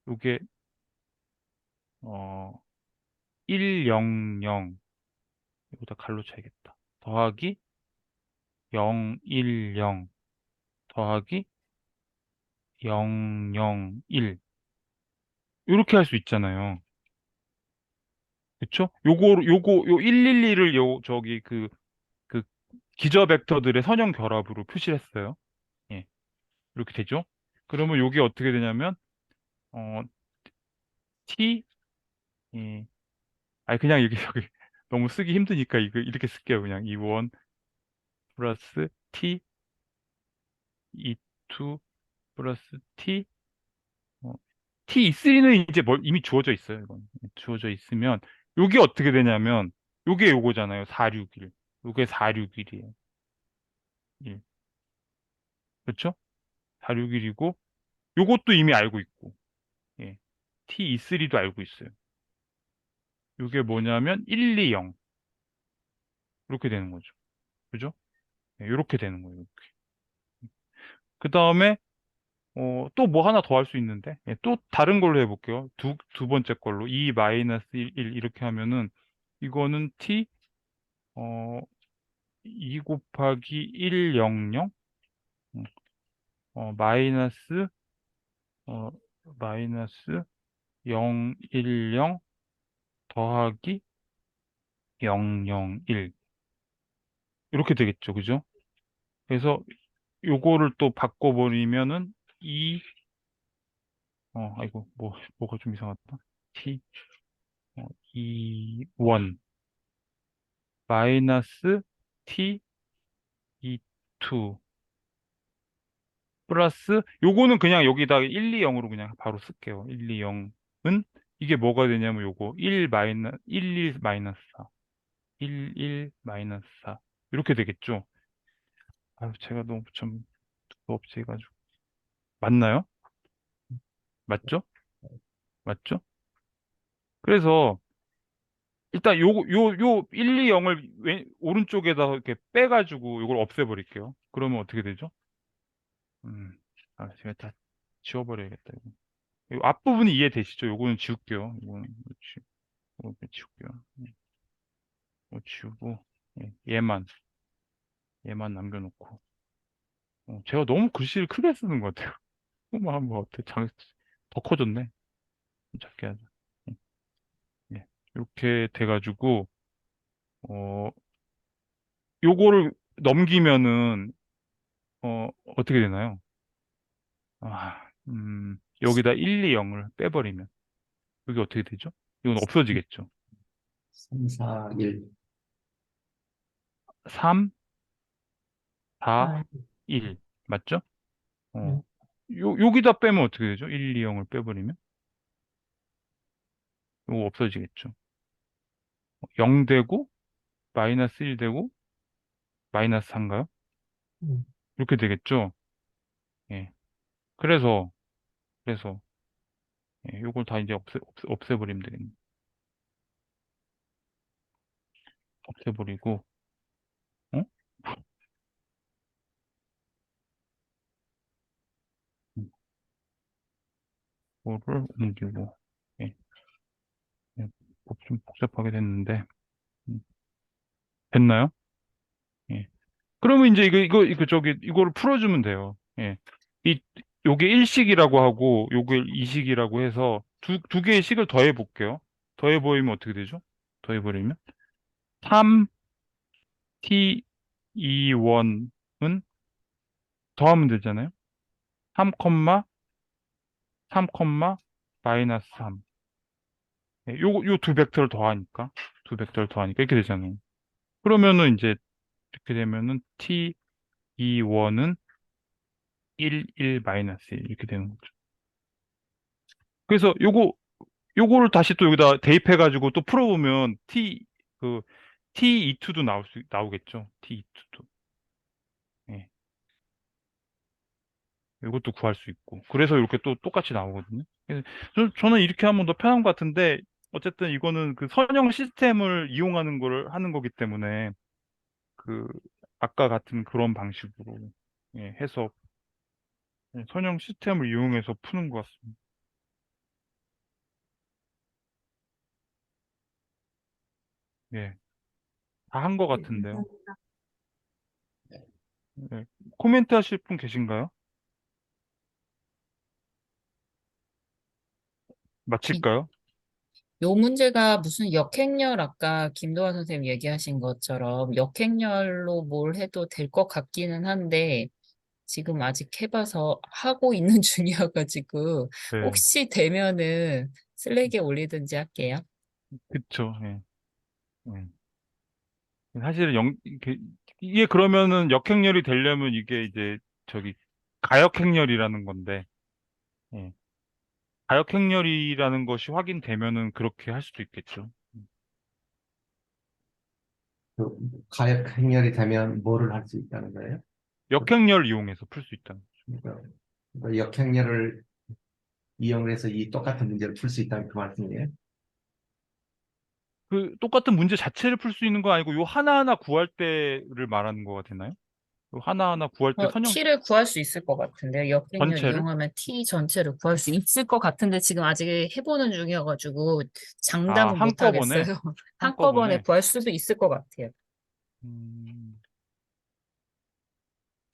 요게 어 100 여기다 갈로 쳐야겠다. 더하기 010 더하기 001 이렇게 할 수 있잖아요. 그쵸? 요 111을 저기 그 기저 벡터들의 선형 결합으로 표시를 했어요. 예. 이렇게 되죠? 그러면 요게 어떻게 되냐면 어 T 예. 아니 그냥 여기 저기 너무 쓰기 힘드니까 이거 이렇게 쓸게요. 그냥 E1 플러스 T E2 플러스 T T E3는 이제 이미 주어져 있어요. 이건 주어져 있으면 요게 어떻게 되냐면 요게 요거잖아요. 461 요게 461이에요. 예. 그렇죠? 461이고 요것도 이미 알고 있고 예. T E3도 알고 있어요. 요게 뭐냐면 120 이렇게 되는 거죠. 그죠? 예, 이렇게 되는 거예요. 그 다음에 또 뭐 하나 더 할 수 있는데, 예, 또 다른 걸로 해볼게요. 두 번째 걸로. 2 마이너스 1, 이렇게 하면은, 이거는 t, 2 곱하기 1, 0, 0, 마이너스, 어, 마이너스 0, 1, 0 더하기 0, 0, 1 이렇게 되겠죠. 그죠? 그래서 요거를 또 바꿔버리면은 아이고 뭐가 좀 이상하다. t 2, 1 마이너스 t 2, 2 플러스 요거는 그냥 여기다 1, 2, 0으로 그냥 바로 쓸게요. 1, 2, 0은 이게 뭐가 되냐면 요거 1 마이너스 1, 1 마이너스 4 1, 1 마이너스 4 이렇게 되겠죠. 아유 제가 너무 좀 두껍지 해가지고 맞나요? 맞죠? 맞죠? 그래서 일단 요 1, 2, 0을 오른쪽에다 이렇게 빼가지고 요걸 없애버릴게요. 그러면 어떻게 되죠? 제가 다 지워버려야겠다. 이 앞부분이 이해되시죠? 요거는 지울게요. 요거 지울게요. 이거 지우고, 얘만 남겨놓고. 제가 너무 글씨를 크게 쓰는 것 같아요. 한번 어때? 더 커졌네. 좀 작게 하자. 예, 예. 이렇게 돼가지고, 어, 요거를 넘기면은, 어떻게 되나요? 여기다 1, 2, 0을 빼버리면, 여기 어떻게 되죠? 이건 없어지겠죠? 3, 4, 1. 3, 4, 아, 1. 맞죠? 네. 여기다 빼면 어떻게 되죠? 1, 2, 0을 빼버리면? 이거 없어지겠죠? 0 되고, 마이너스 1 되고, 마이너스 4인가요? 음. 이렇게 되겠죠? 예. 그래서, 그래서, 요걸 다 이제 없애버리면 되겠네. 없애버리고, 어? 이거를 옮기고, 예. 예. 좀 복잡하게 됐는데, 음, 됐나요? 예. 그러면 이제 이거를 풀어주면 돼요. 예. 이, 요게 1식이라고 하고, 요게 2식이라고 해서 두 개의 식을 더해 볼게요. 더해 보이면 어떻게 되죠? 더해 버리면 3t 2원은 더하면 되잖아요. 3, 3, 마이너스 3. 요 두 벡터를 더하니까, 두 벡터를 더하니까 이렇게 되잖아요. 그러면은 이제 이렇게 되면은 t 2원은 1, 1 마이너스 1 이렇게 되는 거죠. 그래서 요거를 다시 또 여기다 대입해가지고 또 풀어보면 T22도 나오겠죠. T22도. 예. 이것도 구할 수 있고. 그래서 이렇게 또 똑같이 나오거든요. 그래서 저는 이렇게 하면 더 편한 것 같은데, 어쨌든 이거는 그 선형 시스템을 이용하는 거를 하는 거기 때문에, 그, 아까 같은 그런 방식으로, 해서, 선형 시스템을 이용해서 푸는 것 같습니다. 예. 다 한 것 네, 같은데요. 감사합니다. 예. 코멘트 하실 분 계신가요? 마칠까요? 요 문제가 무슨 역행렬 아까 김도환 선생님 얘기하신 것처럼 역행렬로 뭘 해도 될 것 같기는 한데 지금 아직 해봐서 하고 있는 중이어가지고 네. 혹시 되면은 슬랙에 올리든지 할게요. 그쵸. 예. 예. 사실 이게 그러면은 역행렬이 되려면 이게 이제 저기 가역행렬이라는 건데, 예. 가역행렬이라는 것이 확인되면은 그렇게 할 수도 있겠죠. 그 가역 행렬이 되면 뭐를 할 수 있다는 거예요? 역행렬 이용해서 풀 수 있다는 거죠. 그러니까 역행렬을 이용해서 이 똑같은 문제를 풀 수 있다는 그 말씀이에요? 그 똑같은 문제 자체를 풀 수 있는 거 아니고 요 하나하나 구할 때를 말하는 거가 되나요? 요 하나하나 구할 때 T를 구할 수 있을 것 같은데요. 역행렬 전체를? 이용하면 T 전체를 구할 수 있을 것 같은데 지금 아직 해보는 중이어가지고 장담은 못 하겠어요. 한꺼번에? 한꺼번에 한꺼번에? 구할 수도 있을 것 같아요. 음,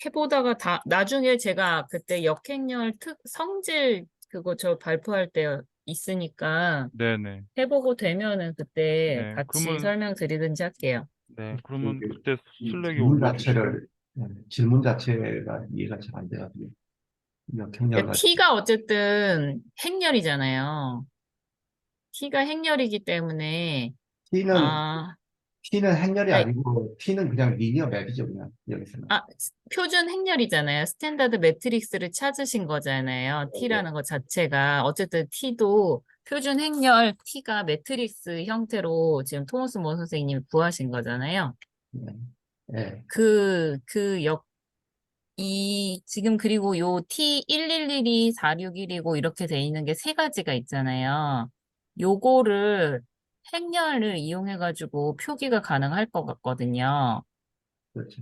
해보다가 나중에 제가 그때 역행렬 성질 그거 저 발표할 때 있으니까 네네. 해보고 되면은 그때 네. 같이 그러면, 설명드리든지 할게요. 네. 그러면 그 그때 이 슬랙에 질문 올려주시고. 자체를 질문 자체가 이해가 잘 안 돼가지고 역행렬 그러니까 가지고 T가 어쨌든 행렬이잖아요. T가 행렬이기 때문에 T는 아, T는 행렬이 아니, 아니고 T는 그냥 리니어 맵이죠 그냥 여기서는. 표준 행렬이잖아요. 스탠다드 매트릭스를 찾으신 거잖아요. T라는 것 자체가. 어쨌든 T도 표준 행렬 T가 매트릭스 형태로 지금 토머스 모 선생님이 구하신 거잖아요. 네. 네. 지금 그리고 요 T1112, 461이고 이렇게 돼 있는 게 세 가지가 있잖아요. 요거를 행렬을 이용해가지고 표기가 가능할 것 같거든요. 그렇죠.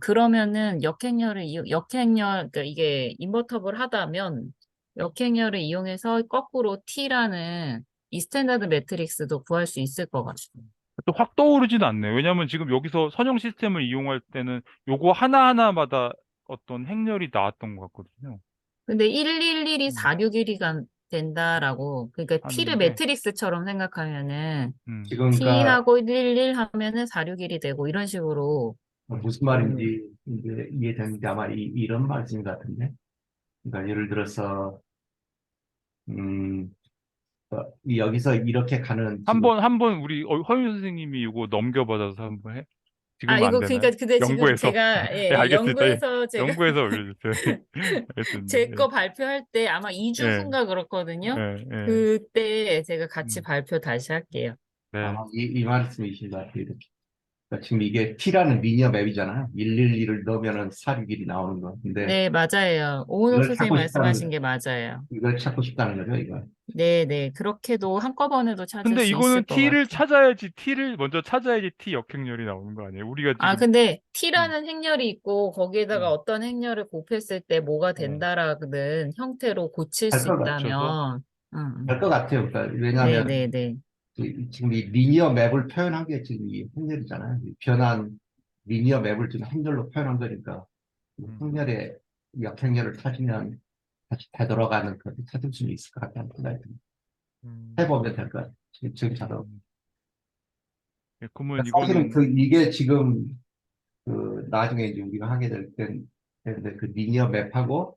그러면은 그러니까 이게 인버터블 하다면 역행렬을 이용해서 거꾸로 T라는 이 스탠다드 매트릭스도 구할 수 있을 것 같아요. 또 확 떠오르진 않네요. 왜냐하면 지금 여기서 선형 시스템을 이용할 때는 요거 하나하나마다 어떤 행렬이 나왔던 것 같거든요. 근데 111이 음, 461이가 된다라고, 그러니까 T를 하는데, 매트릭스처럼 생각하면은 지금 그러니까 T하고 111 하면은 461이 되고 이런 식으로. 무슨 음, 말인지 이제 이해되는데 아마 이런 말씀 같은데. 그러니까 예를 들어서 음, 여기서 이렇게 가는 지금 한번 우리 허윤 선생님이 이거 넘겨받아서 한번 해. 지금 안 이거 되나요? 그러니까 근데 지금 연구해서. 제가 예, 예, 알겠습니다. 예. 연구해서 제가 연구해서 올려주세요. 알겠습니다. 제 예, 거 발표할 때 아마 2주 예, 후인가 그렇거든요. 예, 예. 그때 제가 같이 음, 발표 다시 할게요. 네. 아마 이 말씀이신 것 같아요. 이렇게. 그러니까 지금 이게 T라는 리니어 맵이잖아요. 112를 넣으면은 461이 나오는 거. 근데 네, 맞아요. 오은호 이걸 선생님 찾고 말씀하신 싶다는 게 맞아요. 이걸 찾고 싶다는 거죠, 이거. 네, 네. 그렇게도 한꺼번에도 찾을 근데 수 있을 이거는 것 같아요. T를 먼저 찾아야지 T 역행렬이 나오는 거 아니에요? 우리가 지금, 근데 음, T라는 행렬이 있고 거기에다가 음, 어떤 행렬을 곱했을 때 뭐가 예. 된다라는 형태로 고칠 수 할 것 같, 맞춰서, 있다면, 할 것 같아요. 그러니까 네, 왜냐하면 네, 네. 지금 이 리니어 맵을 표현한 게 지금 이 행렬이잖아요. 이 변한 리니어 맵을 지금 행렬로 표현한 거니까 이 음, 행렬의 역행렬을 찾으면 다시 되돌아가는 그 찾을 수 있을 것 같다는 생각이 듭니다. 음, 해보면 될 것 같아요. 지금 자동. 음. 예, 그러면 사실은 이거는, 이게 지금 나중에 이제 우리가 하게 텐데 그 리니어 맵하고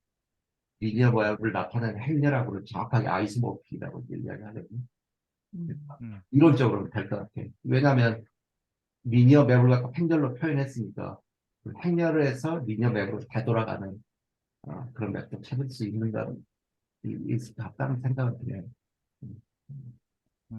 리니어 맵을 나타내는 행렬하고는 정확하게 아이소모피라고 이야기하거든요. 음, 음, 이론적으로는 될 것 같아요. 왜냐하면 리니어 맵을 갖고 행렬로 표현했으니까 그 행렬을 해서 리니어 맵으로 되돌아가는 그런 맵도 찾을 수 있는다는 이 같다는 생각은 드네요. 음.